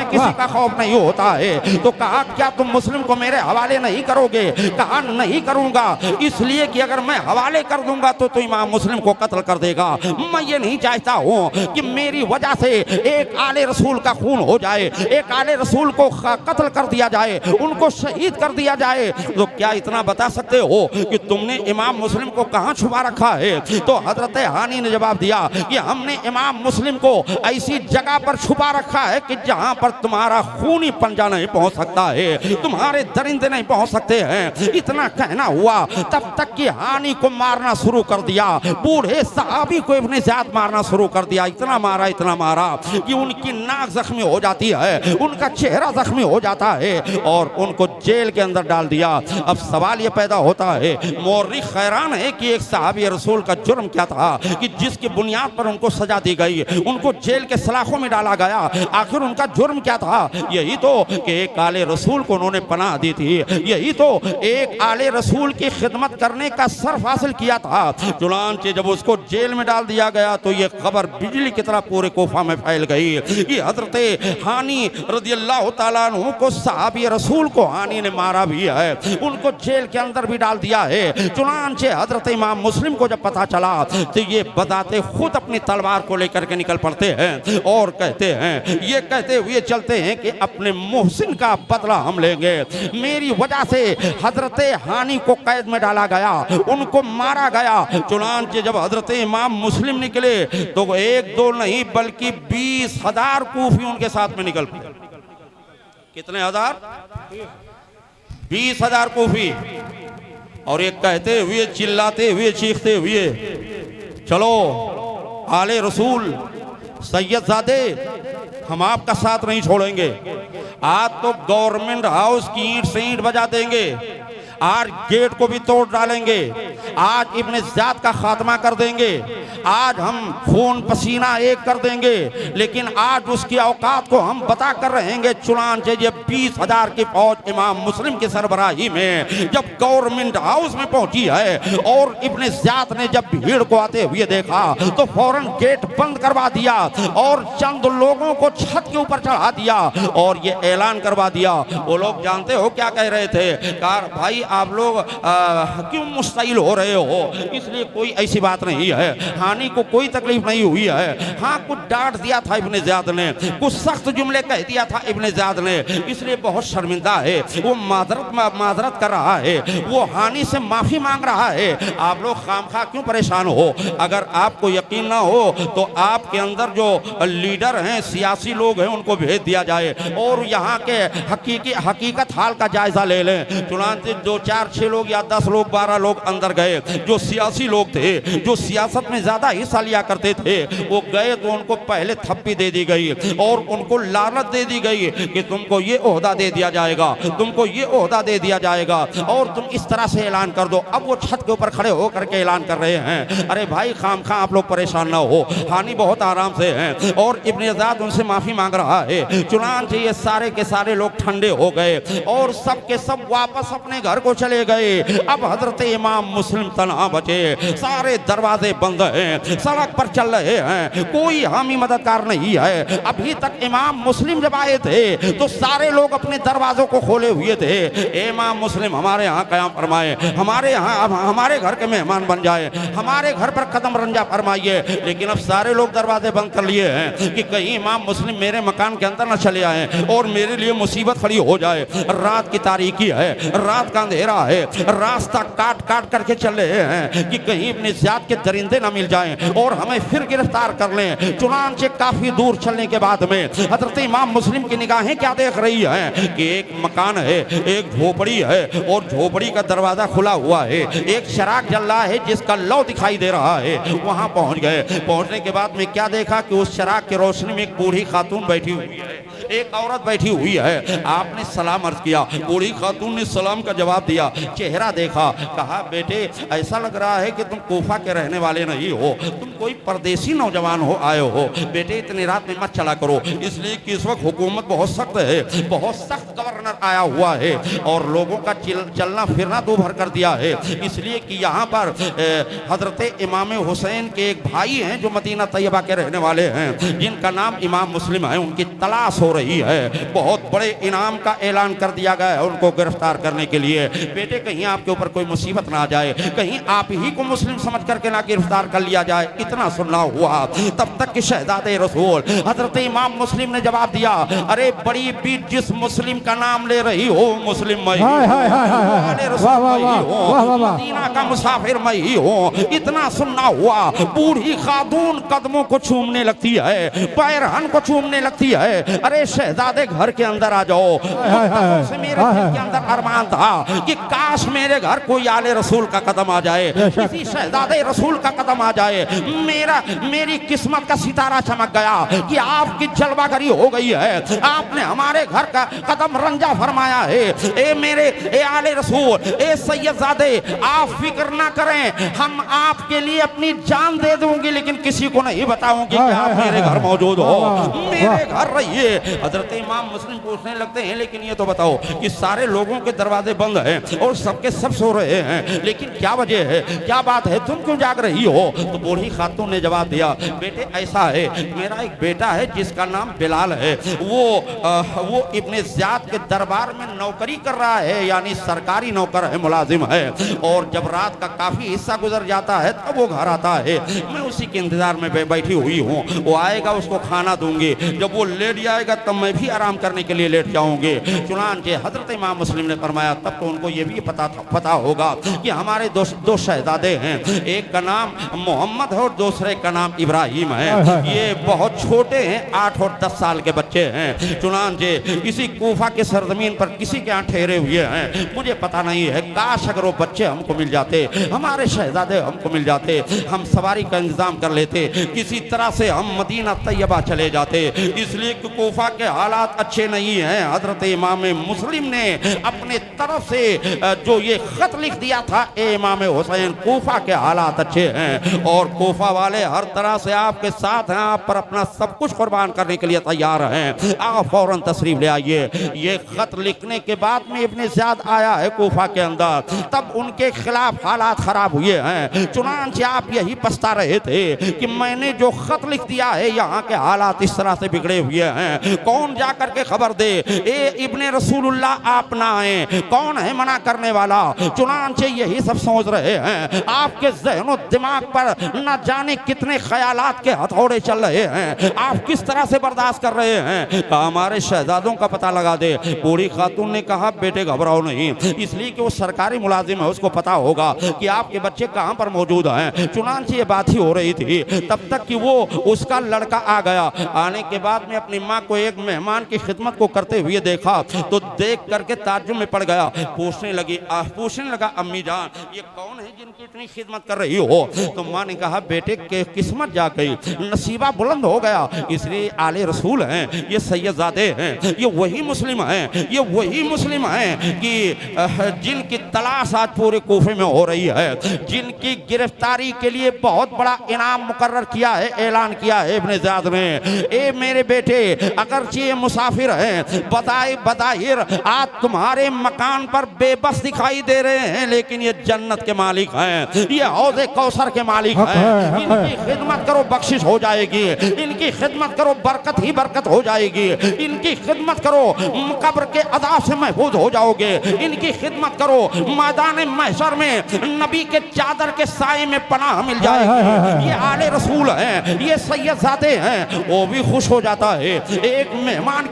किसी का खौफ नहीं होता है। तो कहा, क्या तुम मुस्लिम को मेरे हवाले नहीं करोगे? कहा, नहीं करूंगा, इसलिए कि अगर मैं हवाले कर दूंगा तो इमाम मुस्लिम को कत्ल कर देगा। मैं ये नहीं चाहता हूं कि मेरी वजह से एक आले रसूल का खून हो जाए, एक आले रसूल को कत्ल कर दिया जाए, उनको शहीद कर दिया जाए। तो क्या इतना बता सकते हो कि तुमने इमाम मुस्लिम को कहां छुपा रखा है? तो हजरत हानी ने जवाब दिया कि हमने इमाम मुस्लिम को ऐसी जगह पर छुपा रखा है कि जहां पर तुम्हारा खूनी पंजा नहीं पहुंच सकता है, तुम्हारे दरिंदे नहीं पहुंच सकते हैं। इतना कहना हुआ, तब तक कि हानी को मारना शुरू कर दिया, बूढ़े सहाबी को इब्न ज़ियाद मारना शुरू कर दिया। इतना मारा कि उनकी नाक जख्मी हो जाती है, उनका चेहरा जख्मी हो जाता है और उनको जेल के अंदर डाल दिया। अब सवाल ये पैदा होता है, मौर्रिख हैरान है कि एक सहाबी रसूल का जुर्म क्या था कि जिसकी बुनियाद पर उनको सजा दी गई, उनको जेल के सलाखों में डाला गया। आखिर उनका जुर्म क्या था? यही तो कि एक आले रसूल को उन्होंने पनाह दी थी, यही तो एक आले रसूल की खिदमत करने का सर्फ हासिल किया था। चुनांचे जब उसको जेल में डाल दिया गया तो ये खबर बिजली की तरह पूरे कोफा में फैल गई कि हजरत हानी रज़ियल्लाहु ताला अन्हु को सहाबी रसूल को हानी ने मारा भी है, उनको जेल के अंदर भी डाल दिया है। चुनांचे हजरत इमाम मुस्लिम को जब पता चला तो ये बताते खुद अपनी तलवार को लेकर के निकल पड़ते हैं और कहते हैं, ये कहते हुए चलते हैं कि अपने मोहसिन का बदला हम लेंगे। मेरी वजह से हजरत हानी को कैद में डाला गया, उनको मारा गया। चुनांचे जब हजरत इमाम मुस्लिम निकले तो एक दो नहीं बल्कि 20,000 कूफी उनके साथ में निकल पड़े। कितने हजार? 20,000 कूफी। और एक कहते हुए, चिल्लाते हुए, चीखते हुए, चलो आले रसूल सैयदजादे, हम आपका साथ नहीं छोड़ेंगे। आज तो गवर्नमेंट हाउस की ईंट से ईंट बजा देंगे, आज गेट को भी तोड़ डालेंगे, आज इब्न ज़ियाद का खात्मा कर देंगे, आज हम खून पसीना एक कर देंगे, लेकिन आज उसकी औकात को हम बता कर रहेंगे। चुनांचे ये 20,000 की फौज इमाम मुस्लिम की सरबराही में जब गवर्नमेंट हाउस में पहुंची है और इब्न ज़ियाद ने जब भीड़ को आते हुए देखा तो फौरन गेट बंद करवा दिया और चंद लोगों को छत के ऊपर चढ़ा दिया और ये ऐलान करवा दिया। वो लोग जानते हो क्या कह रहे थे? कहा, भाई आप लोग क्यों मुस्तैल हो रहे हो, इसलिए कोई ऐसी बात नहीं है, हानि को कोई तकलीफ नहीं हुई है। हाँ कुछ डांट दिया था इब्ने ज़ियाद ने, कुछ सख्त जुमले कह दिया था इब्ने ज़ियाद ने, इसलिए बहुत शर्मिंदा है, वो माजरत कर रहा है, वो हानि से माफ़ी मांग रहा है। आप लोग खामखा क्यों परेशान हो? अगर आपको यकीन ना हो तो आपके अंदर जो लीडर हैं, सियासी लोग हैं, उनको भेज दिया जाए और यहाँ के हकीकत हाल का जायजा ले लें। चुनांचे 2 4 6 लोग या 10 लोग 12 लोग अंदर गए, जो सियासी लोग थे, जो सियासत में ज्यादा हिस्सा लिया करते थे, वो गए तो उनको पहले थप्पी दे दी गई और उनको लानत दे दी गई कि तुमको ये ओहदा दे दिया जाएगा, तुमको ये ओहदा दे दिया जाएगा और तुम इस तरह से ऐलान कर दो। अब वो छत के ऊपर खड़े होकर के ऐलान कर रहे हैं। अरे भाई खामखा आप लोग परेशान ना हो, हानि बहुत आराम से है और इब्ने ज़ियाद उनसे माफी मांग रहा है। चुनांचे ये सारे के सारे लोग ठंडे हो गए और सब के सब वापस अपने घर को चले गए। अब हजरत इमाम मुस्लिम तन्हा बचे, सारे दरवाजे बंद हैं, सड़क पर चल रहे हैं, कोई हामी मददगार नहीं है। अभी तक इमाम मुस्लिम जब आए थे तो सारे लोग अपने दरवाजों को खोले हुए थे। इमाम मुस्लिम हमारे यहाँ कयाम फरमाए, हमारे यहाँ हमारे घर के मेहमान बन जाए, हमारे घर पर कदम रंजा फरमाइए। लेकिन अब सारे लोग दरवाजे बंद कर लिए हैं कि कहीं इमाम मुस्लिम मेरे मकान के अंदर न चले आए और मेरे लिए मुसीबत खड़ी हो जाए। रात की तारीकी है, रात का अंधेरा है, रास्ता काट काट करके चल रहे हैं कि कहीं इब्ने ज़ियाद के दरिंदे न मिल जाएं और हमें फिर गिरफ्तार कर लें। चुनांचे काफी दूर चलने के बाद में हजरत इमाम मुस्लिम की निगाहें क्या देख रही हैं कि एक मकान है, एक झोपड़ी है और झोपड़ी का दरवाजा खुला हुआ है, एक चिराग जल रहा है जिसका लौ दिखाई दे रहा है। वहां पहुंच गए। पहुंचने के बाद में क्या देखा कि उस चिराग की रोशनी में एक बूढ़ी खातून बैठी हुई है, एक औरत बैठी हुई है। आपने सलाम अर्ज किया, बूढ़ी खातून ने सलाम का जवाब दिया, चेहरा देखा, कहा बेटे ऐसा लग रहा है कि तुम कोफा के रहने वाले नहीं हो, तुम कोई परदेसी नौजवान हो आए हो। बेटे इतनी रात में मत चला करो, इसलिए कि इस वक्त हुकूमत बहुत सख्त है, बहुत सख्त गवर्नर आया हुआ है और लोगों का चलना फिरना दूभर कर दिया है। इसलिए कि यहाँ पर हजरत इमाम हुसैन के एक भाई हैं जो मदीना तैयबा के रहने वाले हैं, जिनका नाम इमाम मुस्लिम है, उनकी तलाश हो रही है। बहुत बड़े इनाम का ऐलान कर दिया गया है उनको गिरफ्तार करने के लिए। बेटे कहीं आपके ऊपर कोई मुसीबत ना आ जाए, कहीं आप ही को मुस्लिम समझ करके ना गिरफ्तार कर लिया जाए। इतना सुनना हुआ तब तक कि शहजादे रसूल हजरत इमाम मुस्लिम ने जवाब दिया, अरे बड़ी बीत जिस मुस्लिम का नाम ले रही हो, मुस्लिम मैं ही हूं, मदीना का मुसाफिर मैं ही हूं। इतना सुनना हुआ बूढ़ी खातून कदमों को चूमने लगती है, पैरहन को चूमने लगती है। अरे शहजादे घर के अंदर आ जाओ। से मेरे दिल के अंदर अरमान था कि काश मेरे घर कोई आले रसूल का कदम आ जाए, किसी शहजादे रसूल का कदम आ जाए। मेरी किस्मत का सितारा चमक गया कि आपकी जलवागरी हो गई है, आपने हमारे घर का कदम रंजा फरमाया है। ए आले रसूल, ए सैयदजादे, आप फिक्र ना करें, हम आपके लिए अपनी जान दे दूंगी, लेकिन किसी को नहीं बताऊंगी कि आप मेरे घर मौजूद हो, मेरे घर रहिए। हजरत इमाम मुस्लिम पूछने लगते हैं, लेकिन ये तो बताओ कि सारे लोगों के दरवाजे बंद हैं और सबके सब सो रहे हैं, लेकिन क्या वजह है, क्या बात है, तुम क्यों जाग रही हो? तो बूढ़ी खातून ने जवाब दिया, बेटे ऐसा है, मेरा एक बेटा है जिसका नाम बिलाल है, वो इब्ने ज़ियाद के दरबार में नौकरी कर रहा है, यानी सरकारी नौकर है, मुलाजिम है, और जब रात का काफी हिस्सा गुजर जाता है तब वो घर आता है। मैं उसी के इंतजार में बैठी हुई हूँ, वो आएगा उसको खाना दूंगी, जब वो लेट जाएगा तब मैं भी आराम करने के लिए लेट जाऊंगी। चुनांचे हजरत इमाम मुस्लिम ने फरमाया, तब तो उनको ये भी पता होगा कि हमारे दो शहजादे हैं, एक का नाम मोहम्मद है और दूसरे का नाम इब्राहिम है। ये बहुत छोटे हैं, 8 और 10 साल के बच्चे हैं। चुनांचे इसी कूफा के सरजमीन पर किसी के यहाँ ठहरे हुए हैं, मुझे पता नहीं है, काश अगर वो बच्चे हमको मिल जाते, हमारे शहजादे हमको मिल जाते, हम सवारी का इंतजाम कर लेते, किसी तरह से हम मदीना तैयबा चले जाते। इसलिए कि कूफा के हालात अच्छे नहीं हैं। हजरत इमाम मुस्लिम ने अपने तरफ से जो ये खत लिख दिया था, ए इमाम हुसैन, कूफा के हालात अच्छे हैं और कूफा वाले हर तरह से आपके साथ हैं, आप पर अपना सब कुछ कुर्बान करने के लिए तैयार हैं, आप फौरन तशरीफ ले आइए। ये खत लिखने के बाद में इब्ने ज़ियाद आया है कूफा के अंदर, तब उनके खिलाफ हालात खराब हुए हैं। चुनांचे आप यही पछता रहे थे कि मैंने जो खत लिख दिया है, यहाँ के हालात इस तरह से बिगड़े हुए हैं, कौन जा करके खबर दे, ए इब्ने रसूलुल्लाह आप ना आए, कौन है मना करने वाला। चुनांचे यही सब सोच रहे हैं, आपके ज़हनो दिमाग पर न जाने कितने ख्यालात के हथौड़े चल रहे हैं, आप किस तरह से बर्दाश्त कर रहे हैं। हमारे शहजादों का पता लगा दे। बूढ़ी खातून ने कहा बेटे घबराओ नहीं, इसलिए कि वो सरकारी मुलाजिम है, उसको पता होगा कि आपके बच्चे कहाँ पर मौजूद हैं। चुनांचे ये बात ही हो रही थी तब तक कि वो उसका लड़का आ गया। आने के बाद में अपनी माँ को एक मेहमान की खिदमत को करते हुए देखा तो देख करके ताज्जुब में पड़ गया। पूछने लगा अम्मी जान ये कौन है जिनकी इतनी खिदमत कर रही हो। तो माँ ने कहा बेटे के किस्मत जा गई, नसीबा बुलंद हो गया। इसलिए आले रसूल हैं, ये सैयदजादे हैं, ये वही मुस्लिम हैं, ये वही मुस्लिम हैं कि जिनकी तलाश आज पूरे कूफे में हो रही है, जिनकी गिरफ्तारी के लिए बहुत बड़ा इनाम मुकर्रर किया है, ऐलान किया है इब्ने ज़ियाद ने। ए मेरे बेटे अगरचे ये मुसाफिर हैं, बदाहिर आज तुम्हारे मकान पर बेबस दिखाई दे रहे हैं, लेकिन ये जन्नत के मालिक हैं, ये हौज़े कौसर के मालिक हैं। इनकी खिदमत करो बख्शिश हो जाएगी, इनकी खिदमत करो बरकत ही बरकत हो जाएगी, इनकी खिदमत करो कब्र के अज़ाब से महफूज हो जाओगे, इनकी खिदमत करो मैदान महशर में नबी के चादर के साए में पनाह मिल जाएगी। ये आले रसूल हैं, ये सैयदजादे हैं। वो भी खुश हो जाता है। एक मेहमान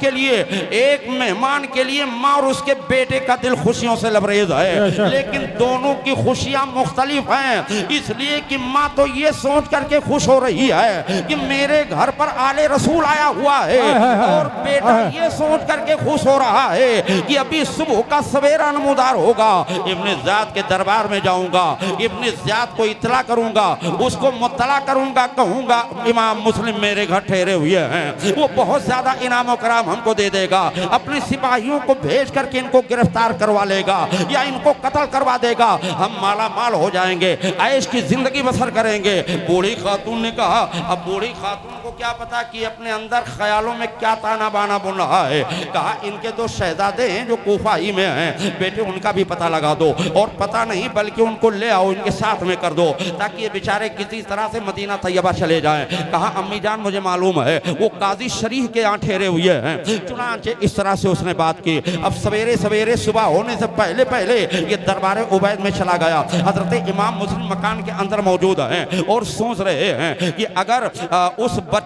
के लिए माँ और उसके बेटे का दिल खुशियों से लबरेज है, लेकिन दोनों की खुशियाँ मुख्तलिफ हैं। इसलिए कि माँ तो ये सोच करके खुश हो रही है कि मेरे घर पर आले रसूल आया हुआ है, और बेटा ये सोच करके खुश हो रहा है कि अभी सुबह का सवेरा नमूदार होगा। इब्ने ज़ियाद के दरबार में जाऊंगा, इब्ने ज़ियाद को इत्तला करूंगा, उसको मुत्तला करूंगा, कहूंगा इमाम मुस्लिम मेरे घर ठहरे हुए हैं, वो बहुत ज्यादा इनाम कराम हमको दे देगा, अपने सिपाहियों को भेज करके इनको गिरफ्तार करवा लेगा या इनको कत्ल करवा देगा, हम माला माल हो जाएंगे, ऐश की जिंदगी बसर करेंगे। बूढ़ी खातून ने कहा, अब बूढ़ी खातून को क्या पता कि अपने अंदर ख्यालों में क्या ताना बाना बुन रहा है। कहा इनके दो शहजादे हैं जो कूफा ही में हैं, बेटे उनका भी पता लगा दो, और पता नहीं बल्कि उनको ले आओ, इनके साथ में कर दो, ताकि ये बेचारे किसी तरह से मदीना तैयबा चले जाएं। कहा अम्मी जान मुझे मालूम है वो काजी शरीफ के यहाँ ठहरे हुए हैं। चुनांचे इस तरह से उसने बात की। अब सवेरे सवेरे सुबह होने से पहले पहले ये दरबार उबैद में चला गया। हजरत इमाम मुस्लिम मकान के अंदर मौजूद हैं और सोच रहे हैं कि अगर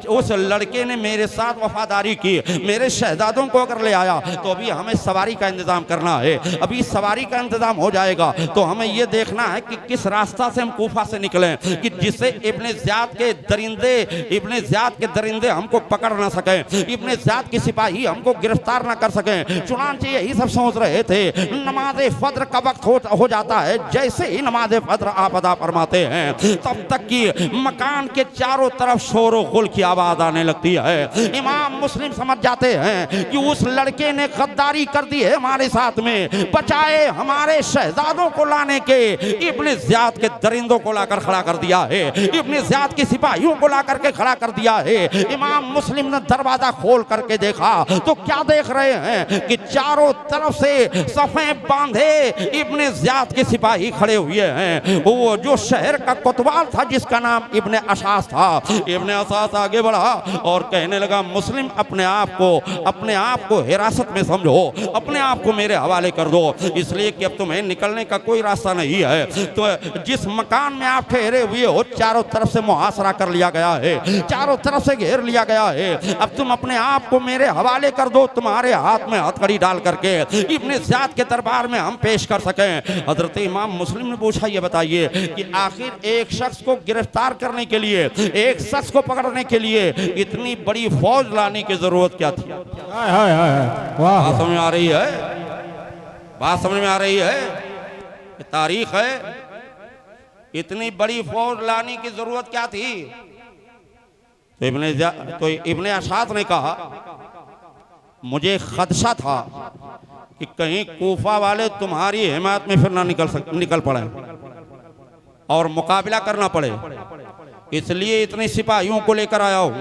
उस लड़के ने मेरे साथ वफादारी की, मेरे शहजादों को अगर ले आया तो अभी हमें सवारी का इंतजाम करना है। अभी सवारी का इंतजाम हो जाएगा तो हमें यह देखना है कि किस रास्ता से हम कूफा से निकलें कि जिससे इब्ने ज़ियाद के दरिंदे हमको पकड़ ना सके, इब्ने ज़ियाद के सिपाही हमको गिरफ्तार ना कर सकें। चुनांचे यही सब सोच रहे थे। नमाज फज्र का वक्त हो जाता है। जैसे ही नमाज फज्र आप अदा फरमाते हैं तब तक कि मकान के चारों तरफ शोर और गुल की आवाज आने लगती है। इमाम मुस्लिम समझ जाते हैं कि उस लड़के ने गद्दारी कर दी है हमारे साथ में, बचाए हमारे शहजादों को लाने के इब्ने ज़ियाद के दरिंदों को लाकर खड़ा कर दिया है, इब्ने ज़ियाद के सिपाहियों को ला करके खड़ा कर दिया है। इमाम मुस्लिम ने दरवाजा खोल करके देखा तो क्या देख रहे हैं कि चारों तरफ से सफ़े बांधे इब्ने ज़ियाद के सिपाही खड़े हुए हैं। वो जो शहर का कोतवाल था जिसका नाम इब्ने अशास था, इब्ने अशास आगे बढ़ा और कहने लगा मुस्लिम अपने आप को हिरासत में समझो, अपने आप को मेरे हवाले कर दो, इसलिए कि अब तुम्हें निकलने का कोई रास्ता नहीं है। तो जिस मकान में आप ठहरे हुए हो चारों तरफ से मुहासरा कर लिया गया है, चारों तरफ से घेर लिया गया है। अब तुम अपने आप को मेरे हवाले कर दो, तुम्हारे हाथ में हथकड़ी डाल करके इब्ने ज़ियाद के दरबार में हम पेश कर सकें। हजरत इमाम मुस्लिम ने पूछा ये बताइए कि आखिर एक शख्स को गिरफ्तार करने के लिए, एक शख्स को पकड़ने के लिए इतनी बड़ी फौज लाने की जरूरत क्या थी? बात समझ में आ रही है? बात समझ में आ रही है? तारीख है, इतनी बड़ी फौज लाने की जरूरत क्या थी? तो इब्ने अशास ने कहा मुझे खदशा था कि कहीं कूफा वाले तुम्हारी हिमायत में फिर ना निकल पड़े और मुकाबला करना पड़े, इसलिए इतने सिपाहियों को लेकर आया हूं।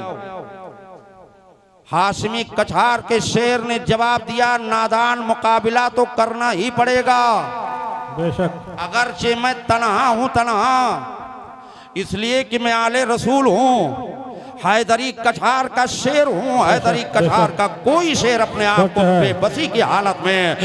हाशमी कछार के शेर ने जवाब दिया नादान मुकाबला तो करना ही पड़ेगा, बेशक अगरचे मैं तन्हा हूं, तन्हा इसलिए कि मैं आले रसूल हूं। हैदरी कछार का शेर हूँ, हैदरी कछार का कोई शेर अपने आप को बेबसी की हालत में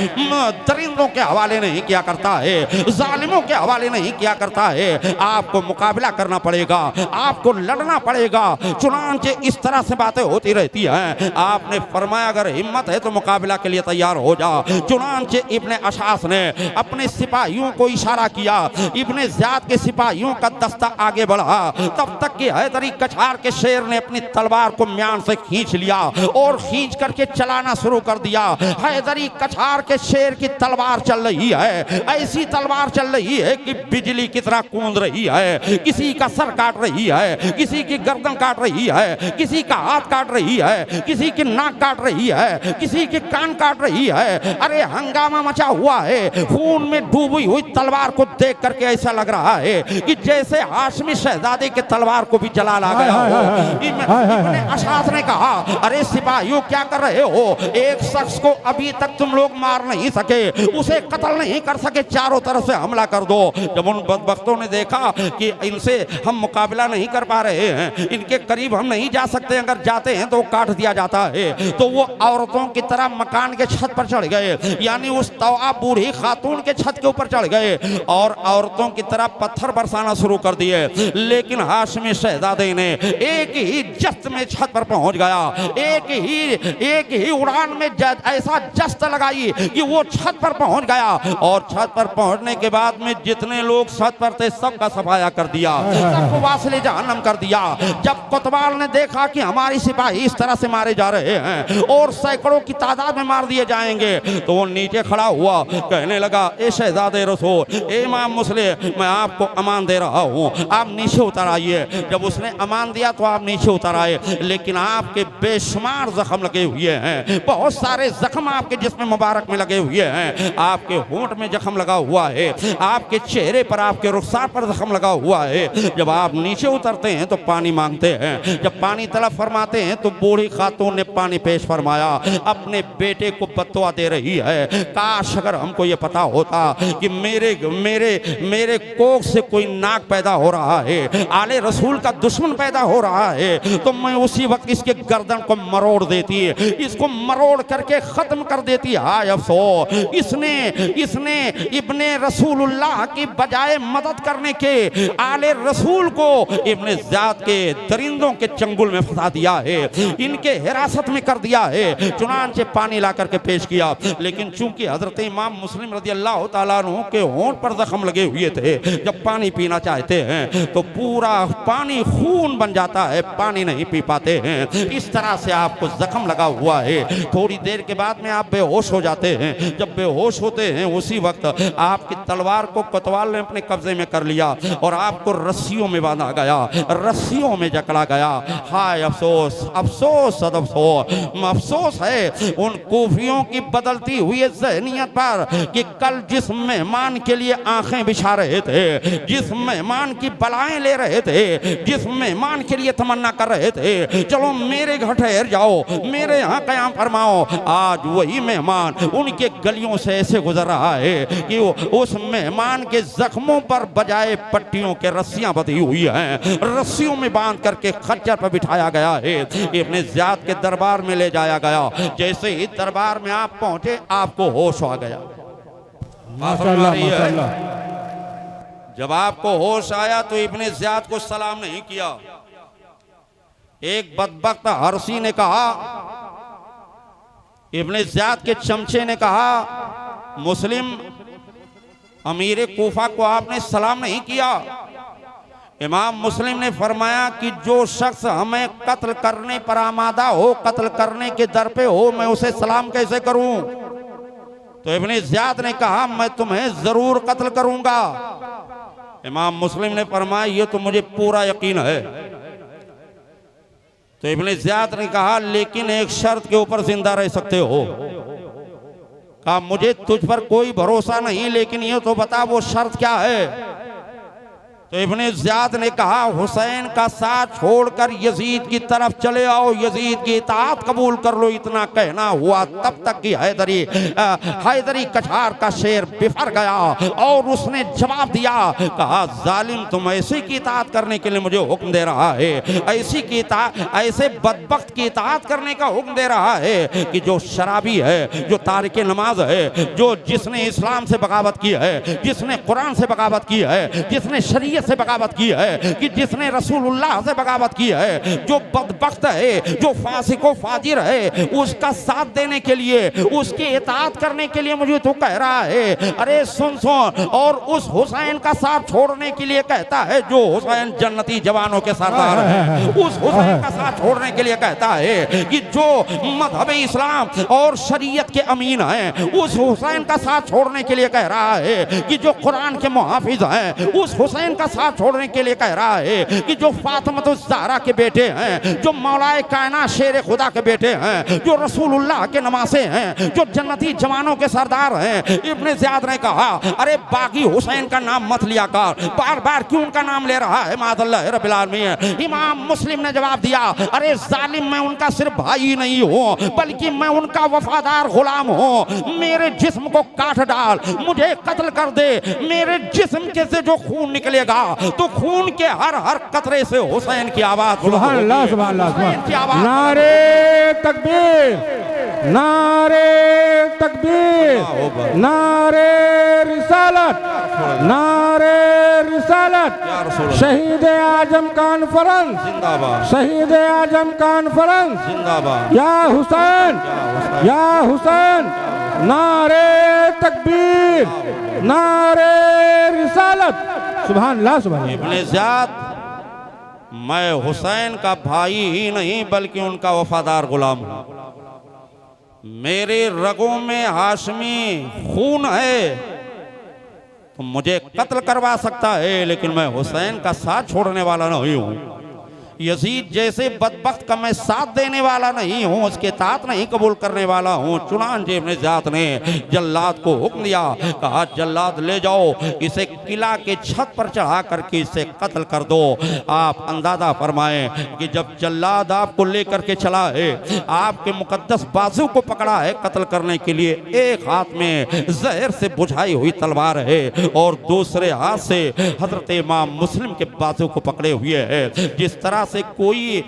दरिंदों के हवाले नहीं किया करता है, जालिमों के हवाले नहीं किया करता है। आपको मुकाबला करना पड़ेगा, आपको लड़ना पड़ेगा। चुनांचे इस तरह से बातें होती रहती हैं। आपने फरमाया अगर हिम्मत है तो मुकाबला के लिए तैयार हो जा। चुनांचे इब्ने अशास ने अपने सिपाहियों को इशारा किया, इब्ने ज़ियाद के सिपाहियों का दस्ता आगे बढ़ा, तब तक कि हैदरी कछार के शेर ने अपनी तलवार को म्यान से खींच लिया और खींच करके चलाना शुरू कर दिया। हैदरी कछार के शेर की तलवार चल रही है, ऐसी तलवार चल रही है कि बिजली की तरह कूद रही है। किसी का सर काट रही है, किसी की गर्दन काट रही है, किसी का हाथ काट रही है, किसी की नाक काट रही है, किसी के कान काट रही है। अरे हंगामा मचा हुआ है। खून में डूबी हुई तलवार को देख करके ऐसा लग रहा है कि जैसे हाशमी शहजादे के तलवार को भी जला ला गया हो। इब्ने अशास ने कहा अरे सिपाहियों क्या कर रहे हो? एक शख्स को अभी तक तुम लोग मार नहीं सके, उसे कत्ल नहीं कर सके, चारों तरफ से हमला कर दो। जब उन बदबख्तों ने देखा कि इनसे हम मुकाबला नहीं कर पा रहे हैं, इनके करीब हम नहीं जा सकते, अगर जाते हैं तो काट दिया जाता है, तो वो औरतों की तरह मकान के छत पर चढ़ गए, यानी उस तवा बूढ़ी खातून के छत के ऊपर चढ़ गए और औरतों की तरह पत्थर बरसाना शुरू कर दिए। लेकिन हाशमी शहजादे ने एक ही जस्त में छत पर पहुंच गया, एक ही उड़ान में ऐसा जस्त लगाई कि वो छत पर पहुंच गया और छत पर पहुंचने के बाद में जितने लोग छत पर थे सबका सफाया कर दिया, सबको वासले जहन्नम कर दिया। जब कोतवाल ने देखा कि हमारी सिपाही इस तरह से मारे जा रहे हैं और सैकड़ों की तादाद में मार दिए जाएंगे, तो वो नीचे खड़ा हुआ, कहने लगा ए शहजादे रसूल, ए इमाम मुस्लिम, मैं आपको अमान दे रहा हूँ, आप नीचे उतर आइए। जब उसने अमान दिया तो आप नीचे उतर आए, लेकिन आपके बेशुमार जख्म लगे हुए हैं, बहुत सारे जख्म आपके जिस्म मुबारक में लगे हुए हैं। आपके होंठ में जख्म लगा हुआ है, आपके चेहरे पर, आपके रुखसार पर जख्म लगा हुआ है। जब आप नीचे उतरते हैं तो पानी मांगते हैं, जब पानी तलब फरमाते हैं तो बूढ़ी खातून ने पानी पेश फरमाया, अपने बेटे को बद्दुआ दे रही है, काश अगर हमको ये पता होता कि मेरे कोख से कोई नाक पैदा हो रहा है, आले रसूल का दुश्मन पैदा हो रहा है, तो मैं उसी वक्त इसके गर्दन को मरोड़ देती, इसको मरोड़ करके खत्म कर देती। हाय अफसोस, इसने इब्ने रसूलुल्लाह की बजाय मदद करने के आले रसूल को इब्ने ज़ियाद के दरिंदों के चंगुल में फंसा दिया है, इनके हिरासत में कर दिया है। चुनांचे पानी ला करके पेश किया, लेकिन चूंकि हजरत इमाम मुस्लिम रज़ियल्लाहु ताला अन्हु के होंठ पर जख्म लगे हुए थे, जब पानी पीना चाहते हैं तो पूरा पानी खून बन जाता है, पानी नहीं पी पाते हैं। इस तरह से आपको जख्म लगा हुआ है। थोड़ी देर के बाद में आप बेहोश हो जाते हैं। जब बेहोश होते हैं उसी वक्त आपकी तलवार को कोतवाल ने अपने कब्जे में कर लिया और आपको रस्सियों में बांधा गया, रस्सियों में जकड़ा गया। हाय अफसोस, अफसोस अफसोस, अफसोस है उन कूफियों की बदलती हुई ज़हनियत पर कि कल जिस मेहमान के लिए आंखें बिछा रहे थे, जिस मेहमान की बलाएं ले रहे थे, जिस मेहमान के लिए तमन्ना कर रहे थे चलो मेरे घर ठहर जाओ, मेरे यहाँ क़याम फरमाओ, आज वही मेहमान उनके गलियों से ऐसे गुजर रहा है कि उस मेहमान के जख्मों पर बजाय पट्टियों के रस्सियां बंधी हुई हैं, रस्सियों में बांध करके खच्चर पर बिठाया गया है, इब्ने ज़ियाद के दरबार में ले जाया गया। जैसे ही दरबार में आप पहुंचे आपको होश आ गया। माशाल्लाह माशाल्लाह। जब आपको होश आया तो इब्ने ज़ियाद को सलाम नहीं किया। एक बदबख्त हरसी ने कहा, इब्ने ज़ियाद के चमचे ने कहा, मुस्लिम अमीर कूफा को आपने सलाम नहीं किया। इमाम मुस्लिम ने फरमाया कि जो शख्स हमें कत्ल करने पर आमादा हो, कत्ल करने के दर पे हो, मैं उसे सलाम कैसे करूं? तो इब्ने ज़ियाद ने कहा मैं तुम्हें जरूर कत्ल करूंगा। इमाम मुस्लिम ने फरमाया ये तो मुझे पूरा यकीन है। तो इब्ने ज़ियाद ने कहा लेकिन एक शर्त के ऊपर जिंदा रह सकते हो। कहा मुझे तुझ पर कोई भरोसा नहीं, लेकिन ये तो बता वो शर्त क्या है? तो इब्ने ज़ियाद ने कहा हुसैन का साथ छोड़कर यजीद की तरफ चले आओ, यजीद की इताअत कबूल कर लो। इतना कहना हुआ तब तक कि हैदरी कछार का शेर बिफर गया और उसने जवाब दिया, कहा जालिम तुम ऐसी की इताअत करने के लिए मुझे हुक्म दे रहा है, ऐसे बदबख्त की इताअत करने का हुक्म दे रहा है कि जो शराबी है, जो तारिक नमाज है, जो जिसने इस्लाम से बगावत की है, जिसने कुरान से बगावत की है, जिसने शरीयत से बगावत की है, कि जिसने रसूलुल्लाह से बगावत की है, जो बदबख्त है, जो फासिको फाजिर है, उसका साथ देने के लिए, उसकी इताअत करने के लिए मुझे तो कह रहा है। अरे सुन सुन, और उस हुसैन का साथ छोड़ने के लिए कहता है जो हुसैन जन्नती जवानों के सरदार है, उस हुसैन का साथ छोड़ने के लिए कहता है कि जो मजहब इस्लाम और शरीयत के अमीन हैं, उस हुसैन का साथ छोड़ने के लिए कह रहा है कि जो कुरान के मुहाफिज हैं, उस हुसैन का साथ छोड़ने के लिए कह रहा है कि जो फातिमतुज़ ज़हरा के बेटे हैं, जो मौलाए कायनात शेर खुदा के बेटे हैं, जो रसूलुल्लाह के नवासे हैं, जो जन्नती जवानों के सरदार हैं। इब्ने ज़ियाद ने कहा अरे बागी हुसैन का नाम मत लिया कर, बार बार क्यों उनका नाम ले रहा है माज़अल्लाह रब्बिल आलमीन। इमाम मुस्लिम ने जवाब दिया, अरे जालिम मैं उनका सिर्फ भाई नहीं हूँ बल्कि मैं उनका वफादार गुलाम हूँ। मेरे जिस्म को काट डाल, मुझे कत्ल कर दे, मेरे जिस्म के से जो खून निकलेगा तो खून के हर हर कतरे से हुसैन की आवाज, सुभान अल्लाह, सुभान अल्लाह, नारे तकबीर, नारे तकबीर, नारे रिसालत, नारे रिसालत, शहीद आजम कॉन्फ्रेंस जिंदाबाद, शहीद आजम कॉन्फ्रेंस जिंदाबाद, या हुसैन, या हुसैन, नारे तकबीर, नारे रिसालत, सुभान अल्लाह, सुभान अल्लाह। इब्ने ज़ियाद मैं हुसैन का भाई ही नहीं बल्कि उनका वफादार गुलाम हूँ। मेरे रगों में हाशमी खून है तो मुझे कत्ल करवा सकता है, लेकिन मैं हुसैन का साथ छोड़ने वाला नहीं हूँ। यजीद जैसे बदबख्त का मैं साथ देने वाला नहीं हूँ, उसके साथ नहीं कबूल करने वाला हूँ। चुनांचे इब्ने ज़ियाद ने जल्लाद को हुक्म दिया, कहा जल्लाद ले जाओ, इसे किला के छत पर चढ़ा करके इसे कत्ल कर दो। आप अंदाजा फरमाएं कि जब जल्लाद आपको लेकर के चला है, आपके मुकद्दस बाजू को पकड़ा है कत्ल करने के लिए, एक हाथ में जहर से बुझाई हुई तलवार है और दूसरे हाथ से हजरत इमाम मुस्लिम के बाजू को पकड़े हुए है। जिस तरह से कोई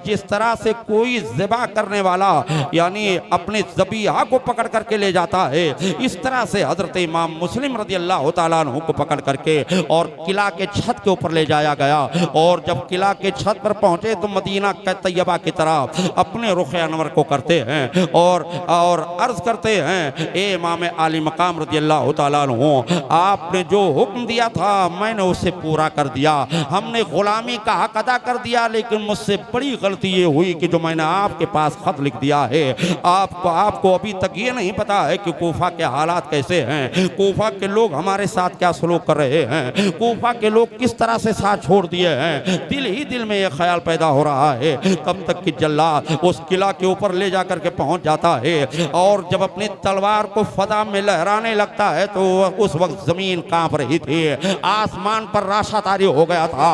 जिस तरह से कोई ज़िबा करने वाला यानी अपने ज़बीहा को पकड़ करके ले जाता है, इस तरह से हजरत इमाम मुस्लिम रज़ी अल्लाह तआला अन्हु को पकड़ करके और किला के छत के ऊपर ले जाया गया। और जब किला के छत पर पहुंचे तो मदीना के तैयबा की तरफ अपने रुख अनवर को करते हैं और अर्ज करते हैं, ए इमाम आली मकाम रज़ी अल्लाह तआला अन्हु, आपने जो हुक्म दिया था मैंने उसे पूरा कर दिया, हमने गुलामी का हक अदा कर दिया, लेकिन मुझसे बड़ी गलती ये हुई कि जो मैंने आपके पास खत लिख दिया है, आपको अभी तक ये नहीं पता है कि कूफा के हालात कैसे हैं, कूफा के लोग हमारे साथ क्या सलूक कर रहे हैं, कूफा के लोग किस तरह से साथ छोड़ दिए हैं। दिल ही दिल में ये ख्याल पैदा हो रहा है। तब तक कि जल्लाद उस किला के ऊपर ले जा करके पहुंच जाता है और जब अपनी तलवार को फदा में लहराने लगता है तो उस वक्त जमीन कांप रही थी, आसमान पर राशा तारी हो गया था,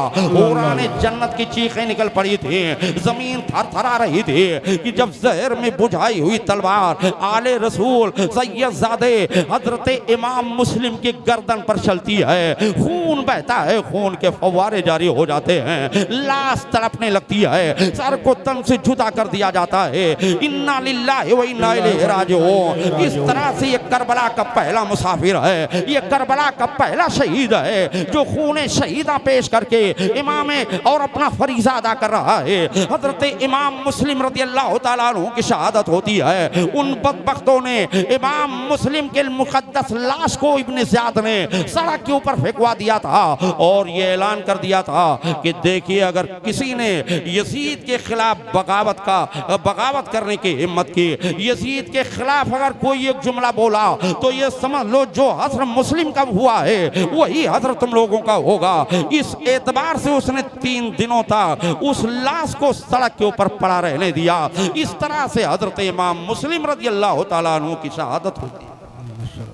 जन्नत की चीखें निकल पड़ी थी, जमीन थरथरा रही थी कि जब जहर में बुझाई हुई तलवार आले रसूल सैयदजादे हजरत इमाम मुस्लिम की गर्दन पर चलती है, खून बहता है, खून के फव्वारे जारी हो जाते हैं, लाश तड़पने लगती है, सर को तन से जुदा कर दिया जाता है। इन्ना लिल्लाहि व इन्ना इलैहि राजिऊन। इस तरह से ये करबला का पहला मुसाफिर है, ये करबला का पहला शहीद है जो खून शहीदा पेश करके इमाम और अपना फरीज़ा अदा कर रहा है। हजरत इमाम मुस्लिम रज़ी अल्लाह तआला अन्हु की शहादत होती है। उन बदबख्तों ने इमाम मुस्लिम के मुक़द्दस लाश को इब्ने ज़ियाद ने सड़क के ऊपर फेंकवा दिया था और ये ऐलान कर दिया था कि देखिए अगर किसी ने यजीद के खिलाफ बगावत करने की हिम्मत की, यजीद के खिलाफ अगर कोई एक जुमला बोला तो ये समझ लो जो हज़रत मुस्लिम का हुआ है वही हज़रत तुम लोगों का होगा। इस एतबार से उसने 3 दिनों तक उस लाश को सड़क के ऊपर पड़ा रहने दिया। इस तरह से हजरत इमाम मुस्लिम रज़ी अल्लाह तआला अन्हु की शहादत होती है।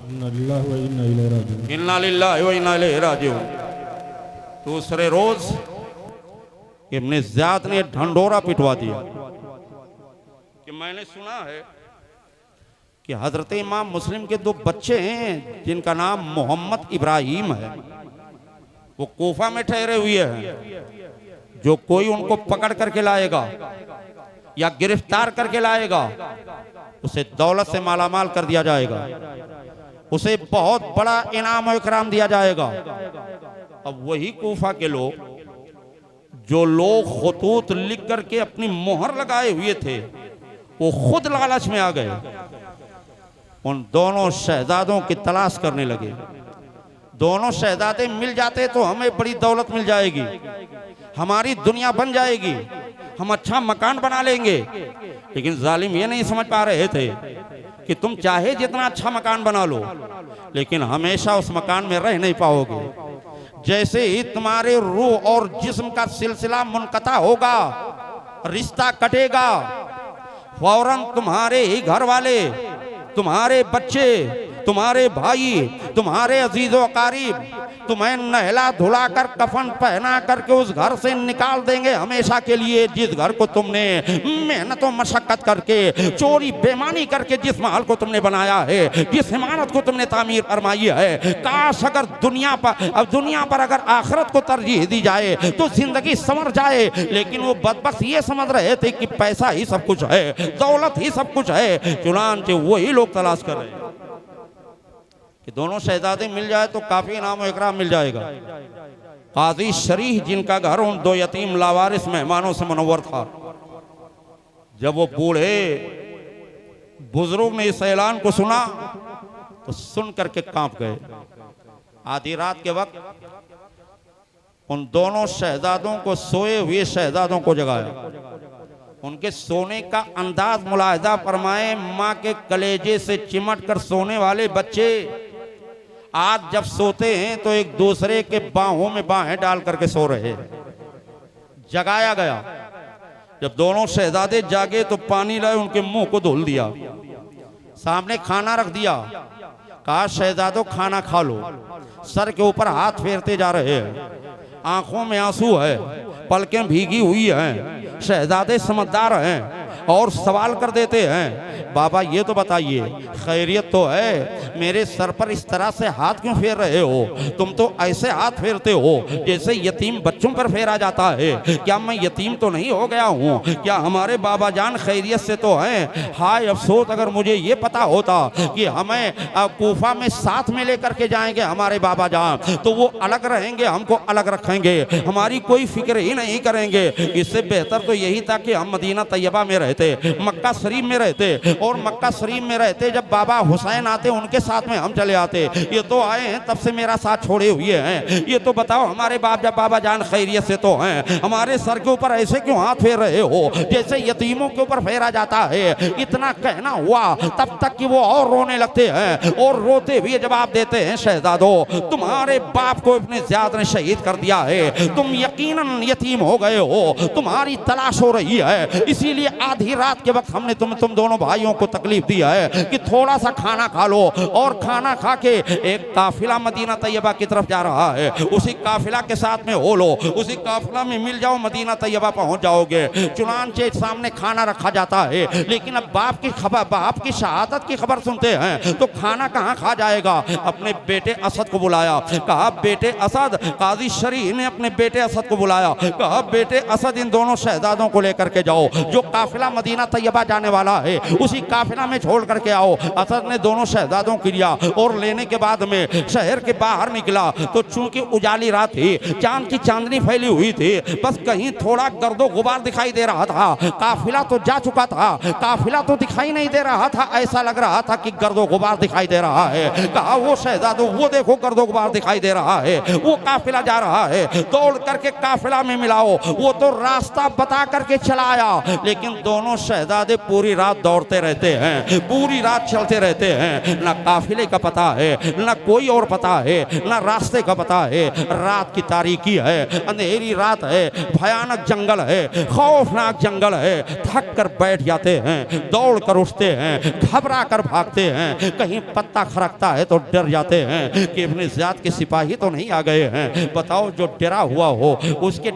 इन्ना लिल्लाहि व इन्ना इलैहि राजिऊन। दूसरे रोज इब्न ज़ियाद ने ढंढोरा पिटवा दिया कि मैंने सुना है कि हजरत इमाम मुस्लिम के 2 बच्चे हैं जिनका नाम मोहम्मद इब्राहिम है, वो कोफा में ठहरे हुए हैं। जो कोई उनको पकड़ करके लाएगा या गिरफ्तार करके लाएगा उसे दौलत से मालामाल कर दिया जाएगा, उसे बहुत बड़ा इनाम और इकराम दिया जाएगा। अब वही कोफा के लोग जो लोग खुतूत लिख करके अपनी मोहर लगाए हुए थे वो खुद लालच में आ गए, उन दोनों शहजादों की तलाश करने लगे। दोनों शहजादे मिल जाते तो हमें बड़ी दौलत मिल जाएगी, हमारी दुनिया बन जाएगी, हम अच्छा मकान बना लेंगे। लेकिन जालिम ये नहीं समझ पा रहे थे कि तुम चाहे जितना अच्छा मकान बना लो लेकिन हमेशा उस मकान में रह नहीं पाओगे। जैसे ही तुम्हारे रूह और जिस्म का सिलसिला मुनक़ता होगा, रिश्ता कटेगा, फौरन तुम्हारे ही घर वाले, तुम्हारे बच्चे, तुम्हारे भाई, तुम्हारे अजीज़ो अकारीब तुम्हें नहला धुलाकर कफन पहना करके उस घर से निकाल देंगे हमेशा के लिए। जिस घर को तुमने मेहनत और मशक्कत करके, चोरी बेमानी करके जिस महल को तुमने बनाया है, जिस इमारत को तुमने तामीर फरमाई है, काश अगर दुनिया पर अगर आखिरत को तरजीह दी जाए तो जिंदगी संवर जाए। लेकिन वो बदबख्त ये समझ रहे थे कि पैसा ही सब कुछ है, दौलत ही सब कुछ है। चुनांचे वही लोग तलाश कर रहे हैं कि दोनों शहजादे मिल जाए तो काफी इनाम और इकराम मिल जाएगा। काजी शरीह जिनका घर उन 2 यतीम लावारिस मेहमानों से मुनव्वर था, जब वो बूढ़े बुजुर्ग ने इस ऐलान को सुना तो सुन करके कांप गए। आधी रात के वक्त उन दोनों शहजादों को, सोए हुए शहजादों को जगाया। उनके सोने का अंदाज मुलाहिजा फरमाए। माँ के कलेजे से चिमट कर सोने वाले बच्चे आज जब सोते हैं तो एक दूसरे के बाहों में बाहें डाल करके सो रहे हैं। जगाया गया। जब दोनों शहजादे जागे तो पानी लाए, उनके मुंह को धुल दिया, सामने खाना रख दिया। कहा शहजादों खाना खा लो। सर के ऊपर हाथ फेरते जा रहे हैं, आंखों में आंसू है, पलकें भीगी हुई हैं। शहजादे समझदार हैं और सवाल कर देते हैं, बाबा ये तो बताइए खैरियत तो है, मेरे सर पर इस तरह से हाथ क्यों फेर रहे हो? तुम तो ऐसे हाथ फेरते हो जैसे यतीम बच्चों पर फेरा जाता है। क्या मैं यतीम तो नहीं हो गया हूँ? क्या हमारे बाबा जान खैरियत से तो हैं? हाय अफसोस अगर मुझे ये पता होता कि हमें कोफा में साथ में लेकर के जाएंगे हमारे बाबा जान, तो वो अलग रहेंगे, हमको अलग रखेंगे, हमारी कोई फिक्र ही नहीं करेंगे। इससे बेहतर तो यही था कि हम मदीना तैयबा में रहते, मक्का शरीफ में रहते, और मक्का शरीफ में रहते जब बाबा हुसैन आते उनके साथ में हम चले आते। ये तो आए हैं तब से मेरा साथ छोड़े हुए हैं। ये तो बताओ हमारे बाबा जान खैरियत से तो हैं, हमारे सर के ऊपर ऐसे क्यों हाथ फेर रहे हो जैसे यतीमों के ऊपर फेरा जाता है? इतना कहना हुआ तब तक कि वो और रोने लगते हैं, और रोते हुए जवाब देते हैं, शहजादों तुम्हारे बाप को इब्न ज़ियाद ने शहीद कर दिया है, तुम यकीनन यतीम हो गए हो, तुम्हारी तलाश हो रही है, इसीलिए आधी रात के वक्त हमने तुम दोनों भाइयों को तकलीफ दी है कि थोड़ा सा खाना खा लो। और खाना खा के एक काफिला मदीना तैयबा की तरफ जा रहा है, उसी काफिला के साथ में हो लो, उसी काफिला में मिल जाओ, मदीना तैयबा पहुंच जाओगे। चुनांचे सामने खाना रखा जाता है, लेकिन अब बाप की खबर, बाप की शहादत की खबर सुनते हैं तो खाना कहाँ खा जाएगा। अपने बेटे असद को बुलाया, कहा बेटे असद, काजी शरीफ ने अपने बेटे असद को बुलाया, कहा बेटे असद इन दोनों शहजादों को लेकर के जाओ, जो काफिला मदीना तैयबा जाने वाला है उसी काफिला में छोड़ करके आओ। असद ने दोनों शहजादों को लिया और लेने के बाद में शहर के बाहर निकला तो चूंकि उजाली रात थी, चांद की चांदनी फैली हुई थी, बस कहीं थोड़ा गर्दो गुबार दिखाई दे रहा था। काफिला तो जा चुका था, काफिला तो दिखाई नहीं दे रहा था, ऐसा लग रहा था कि गर्दो गुबार दिखाई दे रहा है। कहा वो शहजादों वो देखो गर्दो गुबार दिखाई दे रहा है, वो काफिला जा रहा है, दौड़ करके काफिला में मिलाओ। वो तो रास्ता बता करके चला आया, लेकिन दोनों दोनों शहजादे पूरी रात दौड़ते रहते हैं, पूरी रात चलते रहते हैं। ना काफिले का पता है, ना कोई और पता है, ना रास्ते का पता है। रात की तारीकी है, अंधेरी रात है, भयानक जंगल है, खौफनाक जंगल है। थक कर बैठ जाते हैं, दौड़ कर उठते हैं, घबरा कर भागते हैं। कहीं पत्ता खरकता है तो डर जाते हैं कि इब्ने ज़ियाद के सिपाही तो नहीं आ गए हैं। बताओ, जो डरा हुआ हो उसके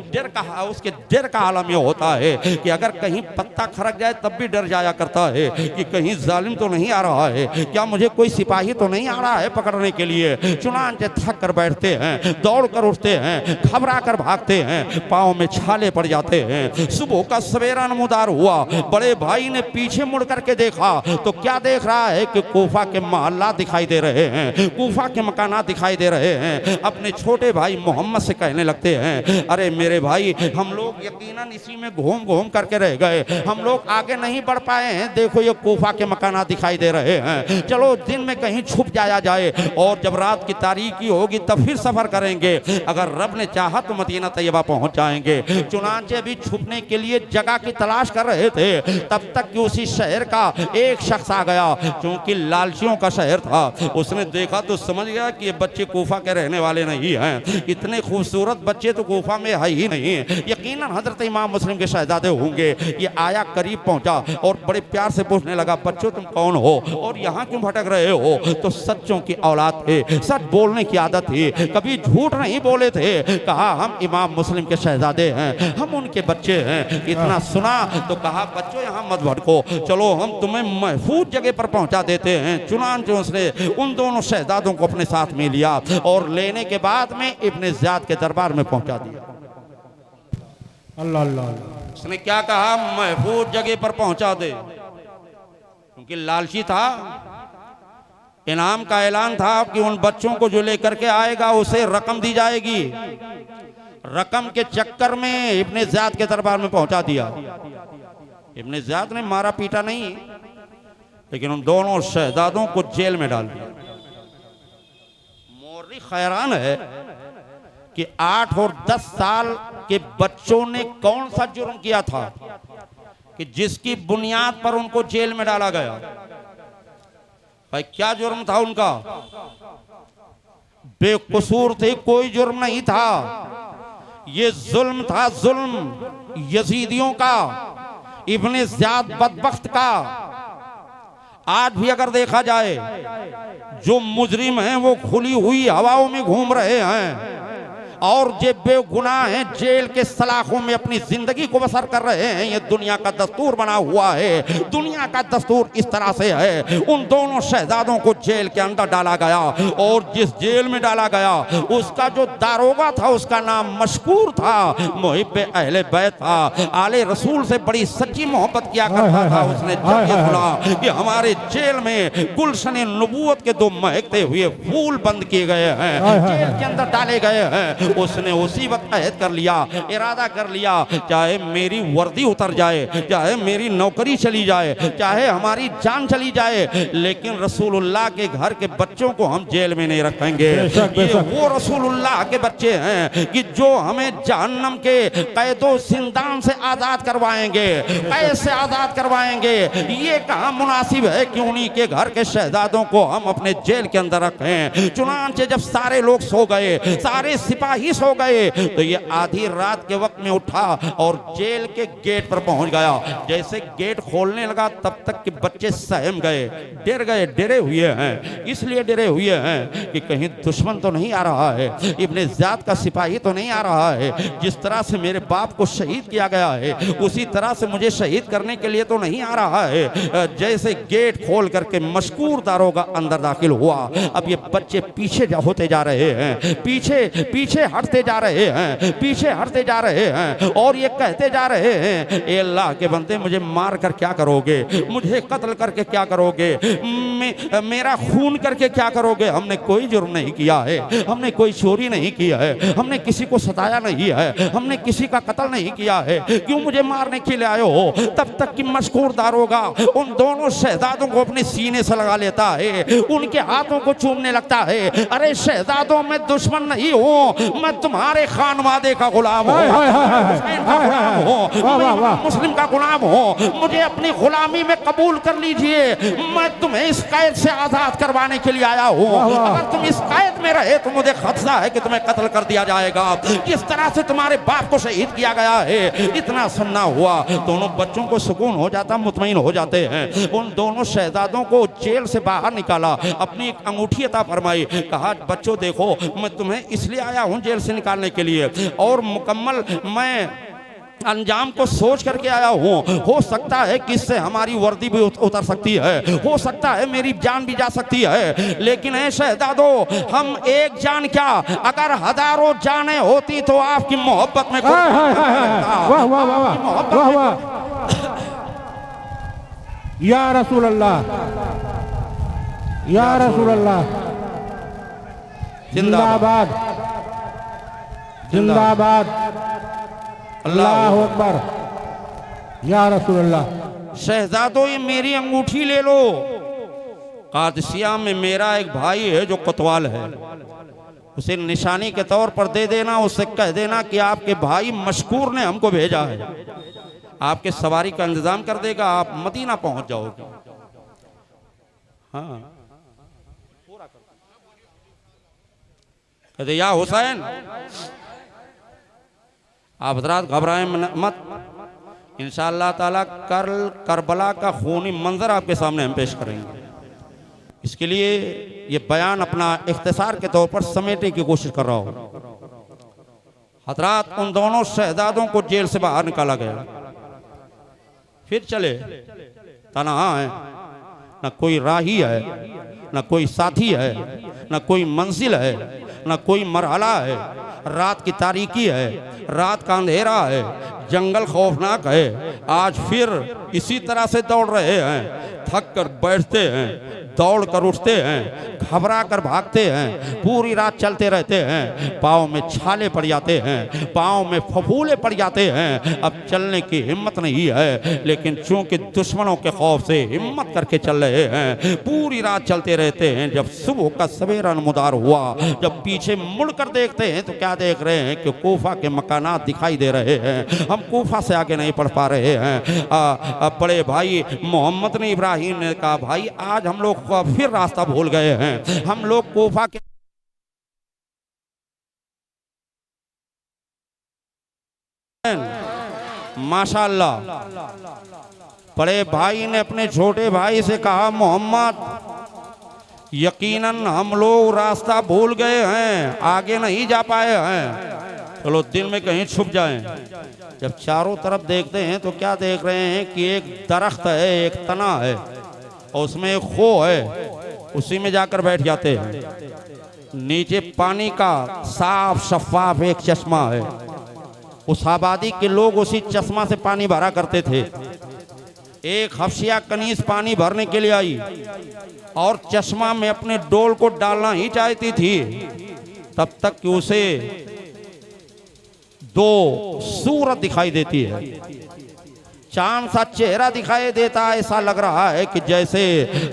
डर का आलम ये होता है कि अगर कहीं पत्ता खरक जाए तब भी डर जाया करता है कि कहीं जालिम तो नहीं आ रहा है, क्या मुझे कोई सिपाही तो नहीं आ रहा है पकड़ने के लिए। चुनांचे थक कर बैठते हैं, दौड़ कर उठते हैं, घबरा कर भागते हैं, पाँव में छाले पड़ जाते हैं। सुबह का सवेरा नमूदार हुआ। बड़े भाई ने पीछे मुड़ करके देखा तो क्या देख रहा है कि कूफा के मोहल्ला दिखाई दे रहे हैं, कूफा के मकानात दिखाई दे रहे हैं। अपने छोटे भाई मोहम्मद से कहने लगते हैं, अरे मेरे भाई, हम लोग यकीनन इसी में घूम घूम करके रह गए, हम लोग आगे नहीं बढ़ पाए हैं। देखो ये कूफा के मकानात दिखाई दे रहे हैं, चलो दिन में कहीं छुप जाया जाए और जब रात की तारीकी होगी तब फिर सफर करेंगे। अगर रब ने चाहा तो मदीना तैयबा पहुंच जाएंगे। चुनांचे भी छुपने के लिए जगह की तलाश कर रहे थे, तब तक कि उसी शहर का एक शख्स आ गया। क्योंकि लालचियों का शहर था, उसने देखा तो समझ गया कि ये बच्चे कूफा के रहने वाले नहीं हैं। इतने खूबसूरत बच्चे तो कूफा में है ही नहीं, यकीनन हजरत इमाम मुस्लिम के शहजादे होंगे। ये आया, करीब पहुंचा और बड़े प्यार से पूछने लगा, बच्चों तुम कौन हो और यहाँ क्यों भटक रहे हो? तो सच्चों की औलाद थे, सच बोलने की आदत थी, कभी झूठ नहीं बोले थे। कहा हम इमाम मुस्लिम के शहजादे हैं, हम उनके बच्चे हैं। इतना सुना तो कहा, बच्चों यहाँ मत भटको, चलो हम तुम्हें महफूज जगह पर पहुंचा देते हैं। चुनांचे उसने उन दोनों शहजादों को अपने साथ में लिया और लेने के बाद में इब्ने ज़ियाद के दरबार में पहुंचा दिया। अल्लाह अल्लाह अल्लाह। उसने क्या कहा, महफूज जगह पर पहुंचा दे, क्योंकि लालची था। इनाम का ऐलान था कि उन बच्चों को जो लेकर के आएगा उसे रकम दी जाएगी। रकम के चक्कर में इब्ने ज़ियाद के दरबार में पहुंचा दिया। इब्ने ज़ियाद ने मारा पीटा नहीं, लेकिन उन दोनों शहजादों को जेल में डाल दिया। मौर्रिख हैरान है कि 8 और 10 साल के बच्चों ने कौन सा जुर्म किया था कि जिसकी बुनियाद पर उनको जेल में डाला गया। भाई क्या जुर्म था उनका? बेकसूर थे, कोई जुर्म नहीं था। ये जुल्म था, जुल्म यजीदियों का, इब्ने ज़ियाद बदबख्त का। आज भी अगर देखा जाए, जो मुजरिम हैं वो खुली हुई हवाओं में घूम रहे हैं और जो बेगुनाह हैं जेल के सलाखों में अपनी जिंदगी को बसर कर रहे हैं। ये दुनिया का दस्तूर बना हुआ है। दुनिया का दस्तूर इस तरह से है, उन दोनों शहजादों को जेल के अंदर डाला गया और जिस जेल में डाला गया उसका जो दारोगा था उसका नाम मशकूर था, मुहिब्बे अहले बैत था, आले रसूल से बड़ी सच्ची मोहब्बत किया करता था। उसने जब ये सुना कि हमारे जेल में गुलशन नबूवत के 2 महकते हुए फूल बंद किए गए हैं, जेल के अंदर डाले गए हैं, उसने उसी वक्त अहद कर लिया, इरादा कर लिया, चाहे मेरी वर्दी उतर जाए, चाहे मेरी नौकरी चली जाए, चाहे हमारी जान चली जाए, लेकिन रसूलुल्लाह के घर के बच्चों को हम जेल में नहीं रखेंगे। ये वो रसूलुल्लाह के बच्चे हैं कि जो हमें जहन्नम के कैदो जिंदान से आजाद करवाएंगे, कैद से आजाद करवाएंगे। ये कहाँ मुनासिब है कि उन्हीं के घर के शहजादों को हम अपने जेल के अंदर रखें। चुनांचे जब सारे लोग सो गए, सारे सिपाही सो गए, तो ये आधी रात के वक्त में उठा और जेल के गेट पर पहुंच गया। जैसे गेट खोलने लगा तब तक कि बच्चे सहम गए, डरे हुए हैं। इसलिए डरे हुए हैं कि कहीं दुश्मन तो नहीं आ रहा है, इब्ने ज़ियाद का सिपाही तो नहीं आ रहा है। जिस तरह से मेरे बाप को शहीद किया गया है उसी तरह से मुझे शहीद करने के लिए तो नहीं आ रहा है। जैसे गेट खोल करके मशकूर दारोगा अंदर दाखिल हुआ। अब ये बच्चे पीछे होते जा रहे हैं, पीछे हटते जा रहे हैं, पीछे हटते जा रहे हैं और ये कहते जा रहे हैं, ए अल्लाह के बंदे, मुझे मार कर क्या करोगे? मुझे कत्ल करके क्या करोगे? मेरा खून करके क्या करोगे? हमने कोई जुर्म नहीं किया है, हमने कोई चोरी नहीं किया है, हमने किसी को सताया नहीं है, हमने किसी का कत्ल नहीं किया है, क्यों मुझे मारने के लिए आए हो? तब तक कि मशकूर दारोगा उन दोनों शहजादों को अपने सीने से लगा लेता है, उनके हाथों को चूमने लगता है। अरे शहजादों में दुश्मन नहीं हो, मैं तुम्हारे खानवादे का गुलाम हूँ, हुसैन का गुलाम हूँ, मैं मुस्लिम का गुलाम हूँ, मुझे अपनी गुलामी में कबूल कर लीजिए। मैं तुम्हें इस कैद से आजाद करवाने के लिए आया हूँ। अगर तुम इस कैद में रहे तो मुझे खदशा है कि तुम्हें कत्ल कर दिया जाएगा। जिस तरह से तुम्हारे बाप को शहीद किया गया है, इतना सुनना हुआ। दोनों बच्चों को सुकून हो जाता, मुतमईन हो जाते हैं। उन दोनों शहजादों को जेल से बाहर निकाला, अपनी एक अंगूठी अता फरमाई, कहा बच्चों देखो मैं तुम्हें इसलिए आया हूँ जेल से निकालने के लिए, और मुकम्मल मैं अंजाम को सोच करके आया हूँ। हो सकता है कि इससे हमारी वर्दी भी उतर सकती है, हो सकता है मेरी जान भी जा सकती है, लेकिन है शहजादो हम एक जान क्या अगर हजारों जानें होती तो आपकी मोहब्बत में वाह वाह वाह वाह वाह, या रसूल अल्लाह, या रसूल अल्लाह, जिंदाबाद जिंदाबाद, अल्लाह अकबर, या रसूल अल्लाह। शहजादो ये मेरी अंगूठी ले लो। कादसिया में मेरा एक भाई है जो कोतवाल है, उसे निशानी के तौर पर दे देना, उससे कह देना कि आपके भाई मशकूर ने हमको भेजा है, आपके सवारी का इंतजाम कर देगा, आप मदीना पहुंच जाओगे। हाँ कहते या हुसैन, आप हजरात घबराएं मत, इंशाअल्लाह ताला कल करबला का खूनी मंजर आपके सामने हम पेश करेंगे। इसके लिए ये बयान अपना इख्तिसार के तौर पर समेटने की कोशिश कर रहा हूँ। हजरात उन दोनों शहजादों को जेल से बाहर निकाला गया, फिर चले तन्हा है, न कोई राही है, न कोई साथी है, न कोई मंजिल है, न कोई मरहला है। रात की तारीकी है, रात का अंधेरा है, जंगल खौफनाक है। आज फिर इसी तरह से दौड़ रहे हैं, थक कर बैठते हैं, दौड़ कर उठते हैं, घबरा कर भागते हैं, पूरी रात चलते रहते हैं, पाँव में छाले पड़ जाते हैं, पाँव में फफूले पड़ जाते हैं। अब चलने की हिम्मत नहीं है, लेकिन चूंकि दुश्मनों के खौफ से हिम्मत करके चल रहे हैं, पूरी रात चलते रहते हैं। जब सुबह का सवेरा नमदार हुआ, जब पीछे मुड़ कर देखते हैं तो क्या देख रहे हैं कि कूफा के मकानात दिखाई दे रहे हैं। हम कूफा से आगे नहीं बढ़ पा रहे हैं। बड़े भाई मोहम्मद ने इब्राहिम ने कहा भाई आज हम लोग फिर रास्ता भूल गए हैं, हम लोग कूफा के माशाअल्लाह। बड़े भाई ने अपने छोटे भाई से कहा मोहम्मद यकीनन हम लोग रास्ता भूल गए हैं, आगे नहीं जा पाए हैं, चलो दिन में कहीं छुप जाएं। जब चारों तरफ देखते हैं तो क्या देख रहे हैं कि एक दरख्त है, एक तना है, और उसमें एक खो है, उसी में जाकर बैठ जाते हैं। नीचे पानी का साफ शफाफ एक चश्मा है, उस आबादी के लोग उसी चश्मा से पानी भरा करते थे। एक हफ्सिया कनीज पानी भरने के लिए आई और चश्मा में अपने डोल को डालना ही चाहती थी, तब तक कि उसे दो सूरत दिखाई देती है, चांद सा चेहरा दिखाई देता है। ऐसा लग रहा है कि जैसे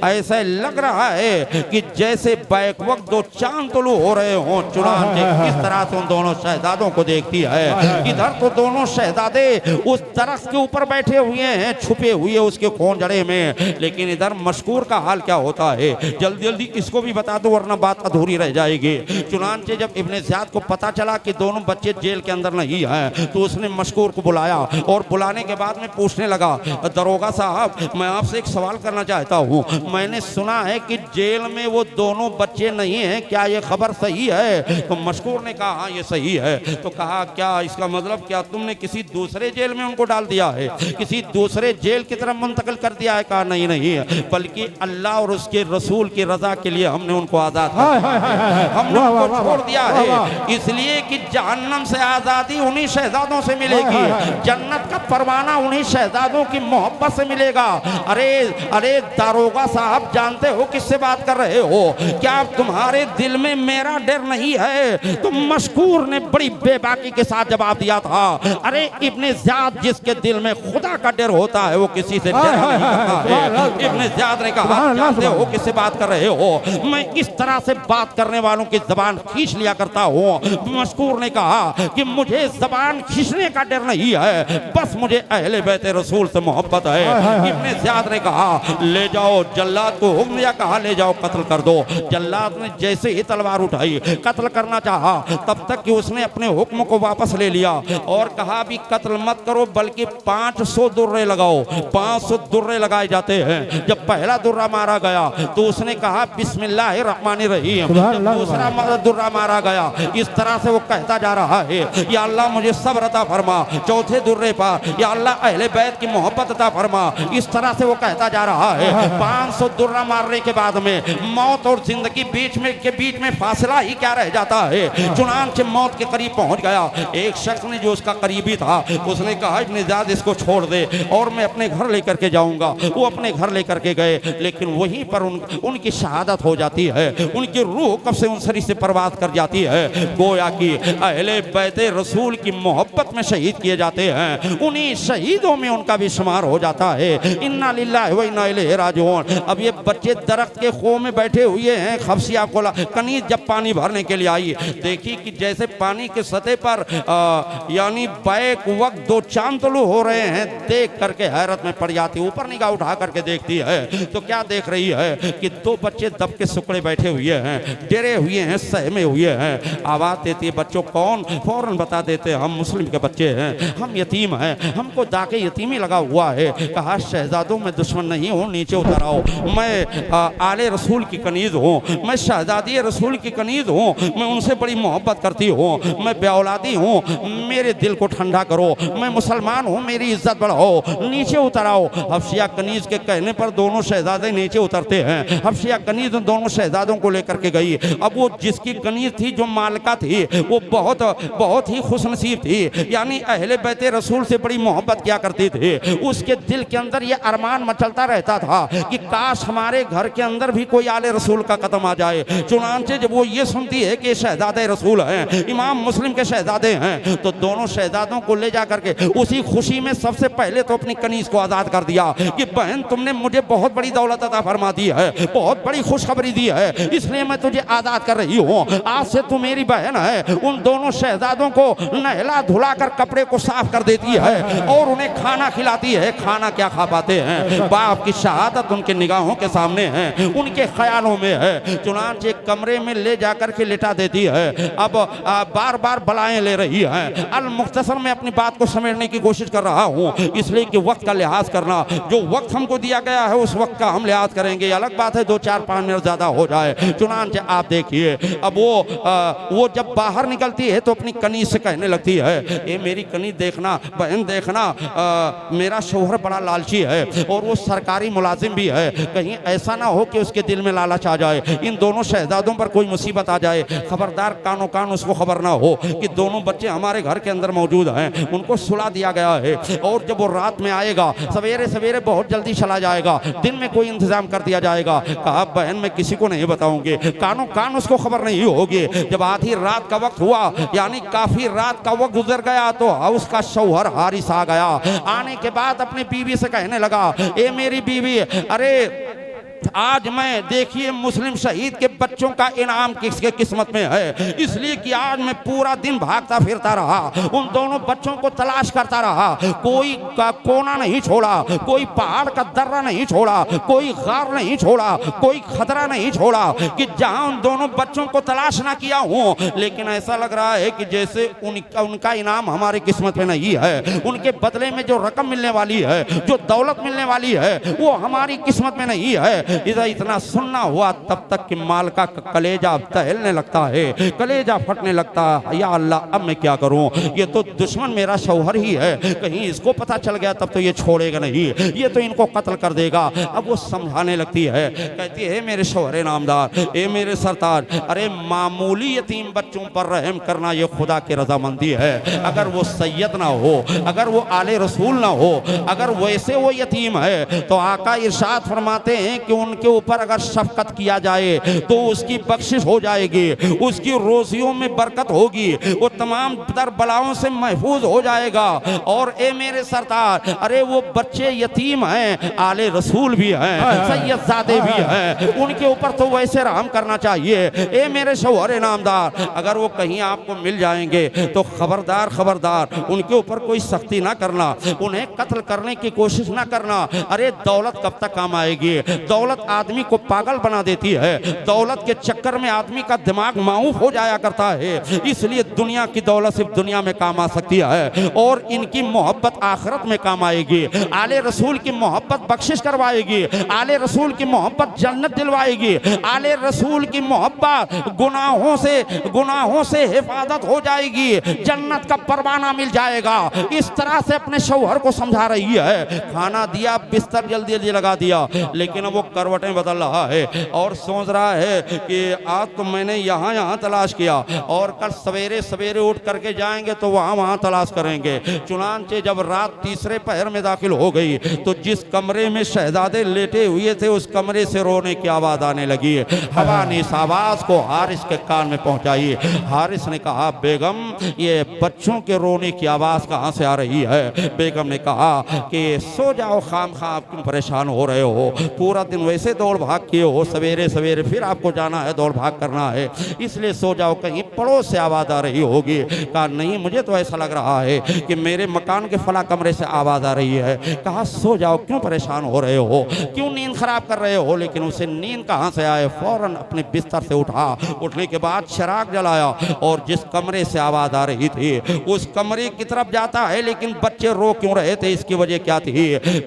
ऐसा लग रहा है कि जैसे बैक वक्त दो चांद तुलू हो रहे हों। चुनांचे किस तरह से उन दोनों शहजादों को देखती है। इधर तो दोनों शहजादे उस दरख्त के ऊपर बैठे हुए हैं, छुपे हुए उसके खोंजड़े में, लेकिन इधर मशकूर का हाल क्या होता है जल्दी जल्दी इसको भी बता दो वरना बात अधूरी रह जाएगी। चुनांचे जब इब्ने ज़ियाद को पता चला कि दोनों बच्चे जेल के अंदर नहीं है तो उसने मशकूर को बुलाया और बुलाने के बाद में पूछने लगा दरोगा साहब मैं आपसे एक सवाल करना चाहता हूँ, मैंने सुना है कि जेल में वो दोनों बच्चे नहीं हैं, क्या ये खबर सही है? तो मशकूर ने कहा हाँ ये सही है। तो कहा क्या इसका मतलब क्या तुमने किसी दूसरे जेल में उनको डाल दिया है, किसी दूसरे जेल की तरफ मुंतकिल कर दिया है? कहा नहीं नहीं, बल्कि अल्लाह और उसके रसूल की रजा के लिए हमने उनको आजाद हमने उनको छोड़ दिया है, इसलिए कि जहन्नम से आजादी उन्हीं शहजादों से मिलेगी, जन्नत का परवाना उन्हीं शहजादों की मोहब्बत से मिलेगा। अरे अरे दारोगा साहब, जानते हो किससे बात कर रहे हो? क्या तुम्हारे दिल में मेरा डर नहीं है? तो मशकूर ने बड़ी बेबाकी के साथ जवाब दिया था, अरे इब्ने ज़ियाद, जिसके दिल में खुदा का डर होता है वो किसी से डर नहीं करता है। इब्ने ज़ियाद ने कहा, जानते हो किससे बात कर रहे हो? मैं इस तरह से बात करने वालों की जबान खींच लिया करता हूँ। मशकूर ने कहा कि मुझे जबान खींचने का डर नहीं है, बस मुझे अहले बैत रसूल से मोहब्बत है। इब्ने ज़ियाद ने कहा, ले जाओ। जल्लाद को हुक्म दिया, कहा ले जाओ, कत्ल कर दो। जल्लाद ने जैसे ही तलवार उठाई कत्ल करना चाहा, तब तक कि उसने अपने हुक्म को वापस ले लिया और कहा भी कत्ल मत करो, बल्कि 500 दुर्रे लगाओ। 500 दुर्रे लगाए जाते हैं। जब पहला दुर्रा मारा गया तो उसने कहा बिस्मिल्लाहिर्रहमानिर्रहीम। जब दूसरा दुर्रा मारा गया, इस तरह से वो कहता जा रहा है, या अल्लाह मुझे सब्र अता फरमा। चौथे दुर्रे पर, या अल्लाह अहले बैत की मोहब्बत अता फरमा। इस तरह से वो कहता जा रहा है। 500 दुर्रा मारने के बाद में मौत और जिंदगी के बीच में फासला ही क्या रह जाता है। चुनांचे मौत के करीब पहुंच गया। एक शख्स ने, जो उसका करीबी था, उसने कहा इब्ने ज़ियाद इसको छोड़ दे और मैं अपने घर लेकर के जाऊंगा। वो अपने घर लेकर के गए, लेकिन वहीं पर उनकी शहादत हो जाती है। उनकी रूह कब से उनसरी से परवाज कर जाती है। गोया कि अहले बैत रसूल की मोहब्बत में शहीद किए जाते हैं। उन्हीं शहीदों में उनका भी शुमार हो जाता है। इन्ना लिल्लाहि व इन्ना इलैहि राजिऊन। अब ये बच्चे दरख्त के खो में बैठे हुए हैं। खफसिया कोला कनीज जब पानी भरने के लिए आई, देखी कि जैसे पानी के सतह पर यानी बैक वक्त दो चांद तलू हो रहे हैं। देख करके हैरत में पड़ जाती, ऊपर निगाह उठा करके देखती है तो क्या देख रही है कि दो बच्चे दब के सुकड़े बैठे हुए हैं, डरे हुए हैं, सहमे हुए हैं। आवाज़ देती है, बच्चों कौन? फौरन बता देते, हम मुस्लिम के बच्चे हैं, हम यतीम हैं, हमको दाके यतीमी लगा हुआ है। कहा शहजादों में दुश्मन नहीं हूँ, नीचे उतर आओ। मैं आले रसूल की कनीज़ हूँ, मैं शहजादी रसूल की कनीज़ हूँ, मैं उनसे बड़ी मोहब्बत करती हूँ, मैं बेऔलादी हूँ, मेरे दिल को ठंडा करो, मैं मुसलमान हूँ, मेरी इज्जत बढ़ाओ, नीचे उतर आओ। हफ्सिया कनीज़ के कहने पर दोनों शहजादे नीचे उतरते हैं। हफ्सिया कनीज़ उन दोनों शहजादों को लेकर के गई। अब वो जिसकी कनीज़ थी, जो मालिका थी, वो बहुत ही खुशनसीब थी, यानी अहले बैत रसूल से बड़ी मोहब्बत किया करती थी। उसके दिल के अंदर ये अरमान मचलता रहता था कि काश हमारे घर के अंदर भी कोई आले रसूल का कदम आ जाए। चुनांचे जब वो ये सुनती है कि शहजादे रसूल हैं, इमाम मुस्लिम के शहजादे हैं, तो दोनों शहजादों को ले जा करके उसी खुशी में सबसे पहले तो अपनी कनीज़ को आज़ाद कर दिया कि बहन तुमने मुझे बहुत बड़ी दौलत अता फरमा दी है, बहुत बड़ी खुशखबरी दी है, इसलिए मैं तुझे आज़ाद कर रही हूँ। आज से तू मेरी बहन है। उन दोनों शहजादों को नहला धुला कर कपड़े को साफ कर देती है और उन्हें खाना खिलाती है। खाना क्या खा पाते हैं, बाप की शहादत उनके निगाहों के सामने है, उनके ख्यालों में है। चुनांचे कमरे में ले जाकर के लिटा देती है। अब बार बार बलाएं ले रही है। अल मुख्तसर में अपनी बात को समेटने की कोशिश कर रहा हूँ, इसलिए कि वक्त का लिहाज करना, जो वक्त हमको दिया गया है उस वक्त का हम लिहाज करेंगे। अलग बात है 2-4-5 मिनट ज़्यादा हो जाए। चुनांचे आप देखिए, अब वो जब बाहर निकलती है तो अपनी कनीज़ से कहने लगती है, ये मेरी कनीज़ देखना, बहन देखना, मेरा शौहर बड़ा लालची है और वो सरकारी मुलाजिम भी है, कहीं ऐसा ना हो कि उसके दिल में लालच आ जाए, इन दोनों शहजादों पर कोई मुसीबत आ जाए। खबरदार कानो कान उसको खबर ना हो कि दोनों बच्चे हमारे घर के अंदर मौजूद हैं। उनको सुला दिया गया है और जब वो रात में आएगा, सवेरे सवेरे बहुत जल्दी चला जाएगा, दिन में कोई इंतजाम कर दिया जाएगा। कहा बहन मैं किसी को नहीं बताऊंगी, कानो कान उसको खबर नहीं होगी। जब आधी रात का वक्त हुआ, यानी काफी रात का वक्त गुजर गया, तो उसका शौहर हारिस आ गया। आने के बाद अपनी बीवी से कहने लगा, ए मेरी बीवी, अरे आज मैं देखिए मुस्लिम शहीद के बच्चों का इनाम किसके किस्मत में है, इसलिए कि आज मैं पूरा दिन भागता फिरता रहा, उन दोनों बच्चों को तलाश करता रहा, कोई का कोना नहीं छोड़ा, कोई पहाड़ का दर्रा नहीं छोड़ा, कोई गार नहीं छोड़ा, कोई खतरा नहीं छोड़ा कि जहां उन दोनों बच्चों को तलाश ना किया हूं। लेकिन ऐसा लग रहा है कि जैसे उनका इनाम हमारी किस्मत में नहीं है, उनके बदले में जो रकम मिलने वाली है, जो दौलत मिलने वाली है, वो हमारी किस्मत में नहीं है। इधर इतना सुनना हुआ तब तक कि मालका का कलेजा दहलने लगता है, कलेजा फटने लगता है। या अल्लाह, अब मैं क्या करूं? ये तो दुश्मन मेरा शौहर ही है, कहीं इसको पता चल गया तब तो ये छोड़ेगा नहीं, ये तो इनको कत्ल कर देगा। अब वो समझाने लगती है, कहती है मेरे शौहर नामदार, ए मेरे सरताज, अरे मामूली यतीम बच्चों पर रहम करना ये खुदा की रजामंदी है। अगर वो सैयद ना हो, अगर वो आले रसूल ना हो, अगर वैसे वो यतीम है तो आका इरशाद फरमाते हैं कि उनके ऊपर अगर शफकत किया जाए तो उसकी बख्शिश हो जाएगी, उसकी रोजियों में बरकत होगी, वो तमाम दर बलाओं से महफूज हो जाएगा। और ए मेरे सरताज, अरे वो बच्चे यतीम हैं, आले रसूल भी हैं, सैयदजादे भी हैं, उनके ऊपर तो वैसे रहम करना चाहिए। ए मेरे शौहर नामदार, अगर वो कहीं आपको मिल जाएंगे तो खबरदार खबरदार उनके ऊपर कोई सख्ती ना करना, उन्हें कत्ल करने की कोशिश ना करना। अरे दौलत कब तक काम आएगी? दौलत आदमी को पागल बना देती है, दौलत के चक्कर में आदमी का दिमाग माऊफ हो जाया करता है। इसलिए दुनिया की दौलत सिर्फ दुनिया में काम आ सकती है और इनकी मोहब्बत आखिरत में काम आएगी। आले रसूल की मोहब्बत बख्शिश करवाएगी, आले रसूल की मोहब्बत जन्नत दिलवाएगी, आले रसूल की मोहब्बत गुनाहों से हिफाजत हो जाएगी, जन्नत का परवाना मिल जाएगा। इस तरह से अपने शौहर को समझा रही है। खाना दिया, बिस्तर जल्दी जल्दी लगा दिया, लेकिन अब वो करवटें बदल रहा है और सोच रहा है कि आज तो मैंने यहाँ तलाश किया और कल सवेरे सवेरे उठ करके जाएंगे तो वहाँ तलाश करेंगे। चुनांचे जब रात तीसरे पहर में दाखिल हो गई तो जिस कमरे में शहजादे लेटे हुए थे उस कमरे से रोने की आवाज़ आने लगी। हवा ने इस आवाज़ को हारिस के कान में पहुँचाई। हारिस ने कहा, बेगम ये बच्चों के रोने की आवाज़ कहाँ से आ रही है? बेगम ने कहा कि सो जाओ, खाम आप क्यों परेशान हो रहे हो? पूरा दिन वैसे दौड़ भाग किए हो, सवेरे सवेरे फिर आपको जाना है, दौड़ भाग करना है, इसलिए सो जाओ, कहीं पड़ोस से आवाज़ आ रही होगी। कहा नहीं, मुझे तो ऐसा लग रहा है कि मेरे मकान के फला कमरे से आवाज़ आ रही है। कहा सो जाओ, क्यों परेशान हो रहे हो, क्यों नींद खराब कर रहे हो? लेकिन उसे नींद कहाँ से आए, फौरन अपने बिस्तर से उठा। उठने के बाद चिराग जलाया और जिस कमरे से आवाज़ आ रही थी उस कमरे की तरफ जाता है। लेकिन बच्चे रो क्यों रहे थे, इसकी वजह क्या थी?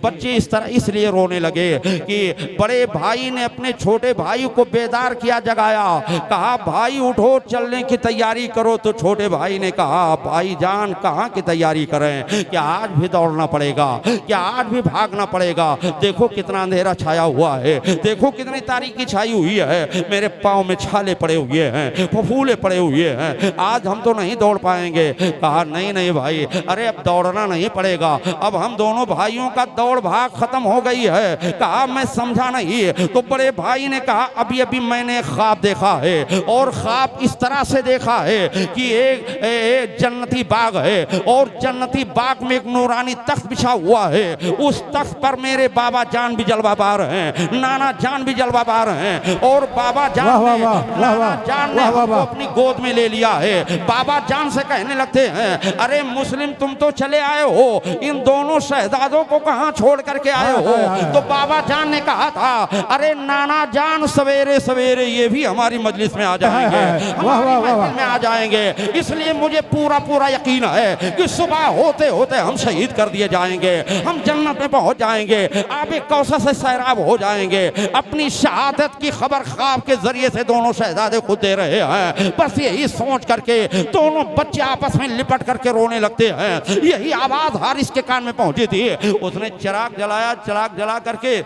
बच्चे इस तरह इसलिए रोने लगे कि बड़े भाई ने अपने छोटे भाई को बेदार किया, जगाया, कहा भाई उठो, चलने की तैयारी करो। तो छोटे भाई ने कहा, भाई जान कहाँ की तैयारी करें, क्या आज भी दौड़ना पड़ेगा, क्या आज भी भागना पड़ेगा? देखो कितना अंधेरा छाया हुआ है, देखो कितनी तारीकी छाई हुई है, मेरे पाँव में छाले पड़े हुए हैं, फफूले पड़े हुए हैं, आज हम तो नहीं दौड़ पाएंगे। कहा नहीं नहीं भाई, अरे अब दौड़ना नहीं पड़ेगा, अब हम दोनों भाइयों का दौड़ भाग खत्म हो गई है। कहा मैं समझा नहीं। तो बड़े भाई ने कहा, अभी अभी मैंने ख्वाब देखा है और ख्वाब इस तरह से देखा है कि एक जन्नती बाग है और जन्नती बाग में एक नूरानी तख्त बिछा हुआ है, उस तख्त पर मेरे बाबा जान भी जलवाबार हैं, नाना जान भी जलवाबार हैं और बाबा जान ने हमको अपनी गोद में ले लिया है। बाबा जान से कहने लगते हैं, अरे मुस्लिम तुम तो चले आए हो, इन दोनों शहजादों को कहाँ छोड़ करके आए हो? तो बाबा जान ने कहा था, अरे नाना जान सवेरे सवेरे ये भी हमारी मजलिस में आ जाएंगे, हमारी मजलिस में आ जाएंगे, इसलिए मुझे पूरा पूरा यकीन है कि सुबह होते होते हम शहीद कर दिए जाएंगे, हम जन्नत में पहुंच जाएंगे, आबे कौसर से सैराब हो जाएंगे। अपनी शहादत की खबर ख्वाब के जरिए से दोनों शहजादे खुद दे रहे हैं। बस यही सोच करके दोनों बच्चे आपस में लिपट करके रोने लगते हैं। यही आवाज हारिस के कान में पहुंची थी। उसने चिराग जलाया, चिराग जला करके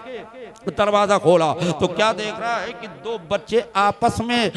दरवाजा खोला तो क्या देख रहा है कि दो बच्चे आपस में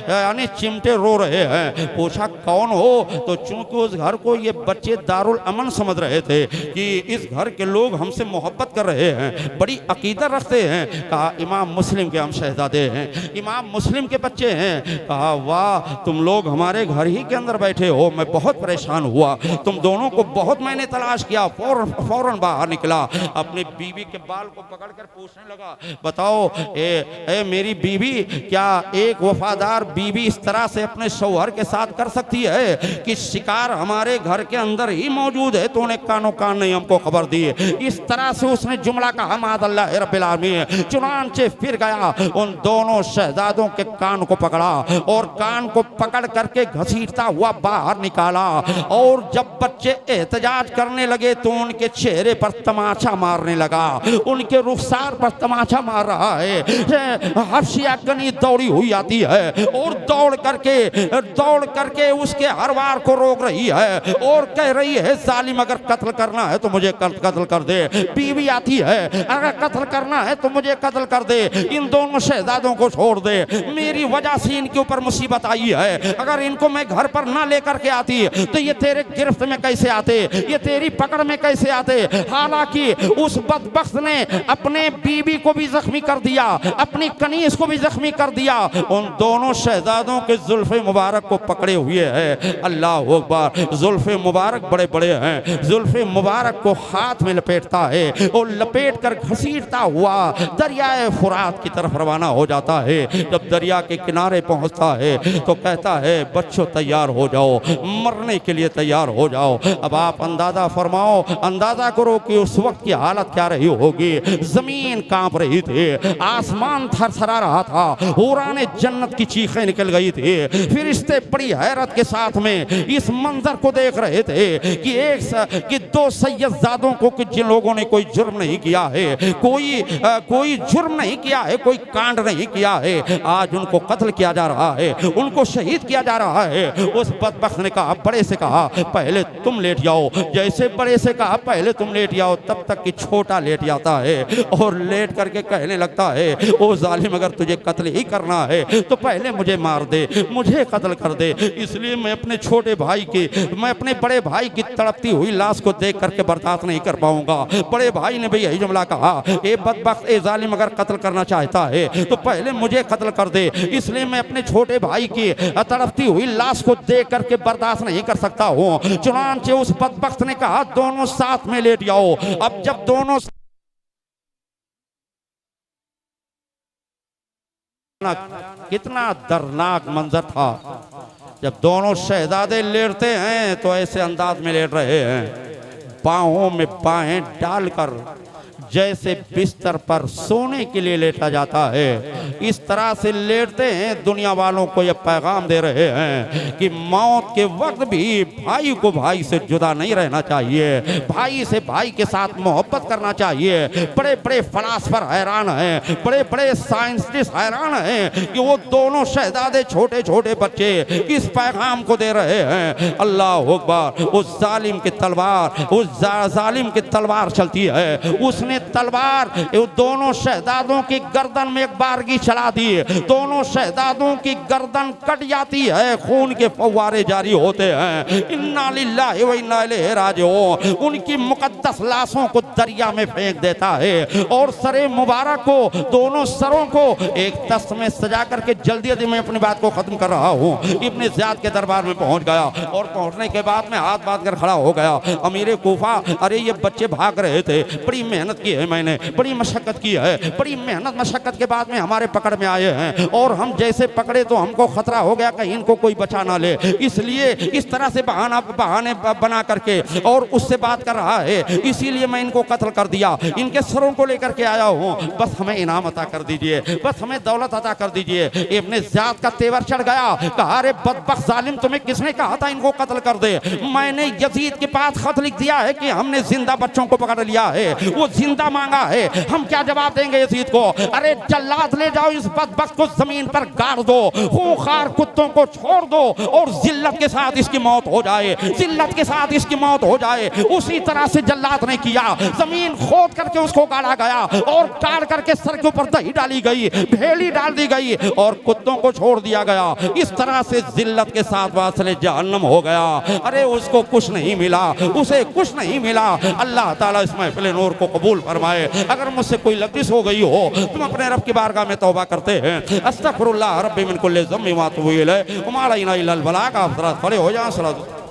यानी चिमटे रो रहे हैं। पूछा कौन हो? तो चूंकि उस घर को ये बच्चे दारुल अमन समझ रहे थे कि इस घर के लोग हमसे मोहब्बत कर रहे हैं, बड़ी अकीदत रखते हैं। कहा इमाम मुस्लिम के हम शहजादे हैं, इमाम मुस्लिम के बच्चे हैं। कहा वाह, तुम लोग हमारे घर ही के अंदर बैठे हो, मैं बहुत परेशान हुआ, तुम दोनों को बहुत मैंने तलाश किया, फौरन बाहर निकला, अपनी बीवी के बाल को पकड़कर पूछने लगा, बताओ ए मेरी बीवी, क्या एक वफादार बीवी इस तरह से अपने शौहर के साथ कर सकती है कि शिकार हमारे घर के अंदर ही मौजूद है, तूने कानो कान नहीं हमको खबर दी? इस तरह से उसने जुमला कहा, मादअल्लाह रब्बिल आलमीन। चुनांचे फिर गया, उन दोनों शहजादों के कान को पकड़ा और कान को पकड़ करके घसीटता हुआ बाहर निकाला। और जब बच्चे एहतजाज करने लगे तो उनके चेहरे पर तमाचा मारने लगा उनके रुखसार पर तमाचा मार रहा है। हफ्सिया कनी दौड़ी हुई आती है और दौड़ करके उसके हर वार को रोक रही है और कह रही है जालिम अगर कत्ल करना है तो मुझे कत्ल कर दे। बीवी आती है अगर कत्ल करना है तो मुझे कत्ल कर दे, इन दोनों शहजादों को छोड़ दे, मेरी वजह से इनके ऊपर मुसीबत आई है, अगर इनको मैं घर पर ना लेकर के आती तो ये तेरे गिरफ्त में कैसे आते, ये तेरी पकड़ में कैसे आते। हालांकि उस बदबख्त ने अपने बीवी को भी जख्मी कर दिया, अपनी कनीज को भी जख्मी कर दिया, उन दोनों शहजादों के जुल्फे मुबारक को पकड़े हुए है। अल्लाह अकबर, जुल्फे मुबारक बड़े बड़े हैं, जुल्फे मुबारक को हाथ में लपेटता है और लपेट कर घसीटता हुआ दरियाए फुरात की तरफ रवाना हो जाता है। जब दरिया के किनारे पहुंचता है तो कहता है बच्चों तैयार हो जाओ, मरने के लिए तैयार हो जाओ। अब आप अंदाजा फरमाओ, अंदाजा करो कि उस वक्त की हालत क्या रही होगी। जमीन कांप रही थी, आसमान थरथरा रहा था, हुराने जन्नत की चीखें निकल गई थी। फिरिश्ते बड़ी हैरत के साथ में इस मंजर को देख रहे थे कि दो सैयदजादों को कि जिन लोगों ने कोई जुर्म नहीं किया है, कोई जुर्म नहीं किया है, कोई कांड नहीं किया है, आज उनको कत्ल किया जा रहा है, उनको शहीद किया जा रहा है। उस बदबख्त ने कहा, बड़े से कहा पहले तुम लेट जाओ। जैसे बड़े से कहा पहले तुम लेट जाओ, तब तक कि छोटा लेट जाता है और लेट करके कहने लगता है ओ जालिम अगर तुझे कत्ल ही करना है तो पहले मुझे मार दे, मुझे कत्ल कर दे, इसलिए मैं अपने छोटे भाई की, मैं अपने बड़े भाई की तड़पती हुई लाश को देख करके बर्दाश्त नहीं कर पाऊंगा। बड़े भाई ने भी यही जुमला कहा, ए बदबख्त, ए जालिम अगर कत्ल करना चाहता है तो पहले मुझे कत्ल कर दे, इसलिए मैं अपने छोटे भाई की तड़पती हुई लाश को देख करके बर्दाश्त नहीं कर सकता हूँ। चुनांचे उस बदबख्त ने कहा दोनों साथ में लेट जाओ। अब जब दोनों कितना दर्दनाक मंजर था, जब दोनों शहजादे लेटते हैं तो ऐसे अंदाज में लेट रहे हैं, बाहों में बाहें डालकर जैसे बिस्तर पर सोने के लिए लेटा जाता है, इस तरह से लेटते हैं। दुनिया वालों को यह पैगाम दे रहे हैं कि मौत के वक्त भी भाई को भाई से जुदा नहीं रहना चाहिए, भाई से भाई के साथ मोहब्बत करना चाहिए। बड़े बड़े फलासफर हैरान हैं, बड़े बड़े साइंटिस्ट हैरान हैं कि वो दोनों शहजादे छोटे छोटे बच्चे इस पैगाम को दे रहे हैं। अल्लाह अकबर, उस जालिम की तलवार, उस जालिम की तलवार चलती है, उसने तलवार दोनों शहजादों की गर्दन में एक बारगी चला दी, दोनों शहजादों की गर्दन कट जाती है, खून के फव्वारे जारी होते हैं। इन्ना लिल्लाहि व इन्ना इलैहि राजिऊन। उनकी मुकद्दस लाशों को दरिया में फेंक देता है और सरे मुबारक को, दोनों सरों को एक तस्त में सजा करके जल्दी जल्दी मैं अपनी बात को खत्म कर रहा हूँ, इब्ने ज़ियाद के दरबार में पहुँच गया और पहुँचने के बाद में हाथ बांध कर खड़ा हो गया। अमीर कूफा, अरे ये बच्चे भाग रहे थे, बड़ी मेहनत की है, मैंने बड़ी मशक्कत की है, बड़ी मेहनत मशक्कत के बाद में हमारे पकड़ में आए हैं और हम जैसे पकड़े तो हमको खतरा हो गया कहीं इनको कोई बचा ना ले, इसलिए इस तरह से बहाने बना करके और उससे बात कर रहा है, इसीलिए मैं इनको कत्ल कर दिया, इनके सरों को लेकर के आया हूँ, बस हमें इनाम अता कर दीजिए, बस हमें दौलत अता कर दीजिए। इब्ने ज़ियाद का तेवर चढ़ गया, कहा अरे बदबख्त जालिम, तुम्हें किसने कहा था इनको कत्ल कर दे? मैंने यजीद के पास खत लिख दिया है कि हमने जिंदा बच्चों को पकड़ लिया है, वो जिंदा मांगा है, हम क्या जवाब देंगे यजीद को? अरे जल्लाद ले जाओ इस बदबख्त को जमीन पर गाड़ दो, खूंखार कुत्तों को छोड़ दो और जिल्लत के साथ इसकी मौत हो जाए, जिल्लत के साथ इसकी मौत हो जाए। उसी तरह से जल्लाद ने किया, जमीन खोद करके उसको गाड़ा गया और काट करके सर के ऊपर दही डाली गई, भेली डाल दी गई और कुत्तों को छोड़ दिया गया। इस तरह से जिल्लत के साथ वासले जहन्नम हो गया। अरे उसको कुछ नहीं मिला, उसे कुछ नहीं मिला। अल्लाह ताला इस महफिल नूर को कबूल फरमाए। अगर मुझसे कोई लफ्ज़ हो गई हो, तुम अपने रब की बारगाह में तौबा करते हैं, अस्तगफिरुल्लाह रब्बी मिन कुल्लि ज़म्बिन व अतूबु इलैह, व मा अलैना इल्लल बलाग। आप खड़े हो जाएं।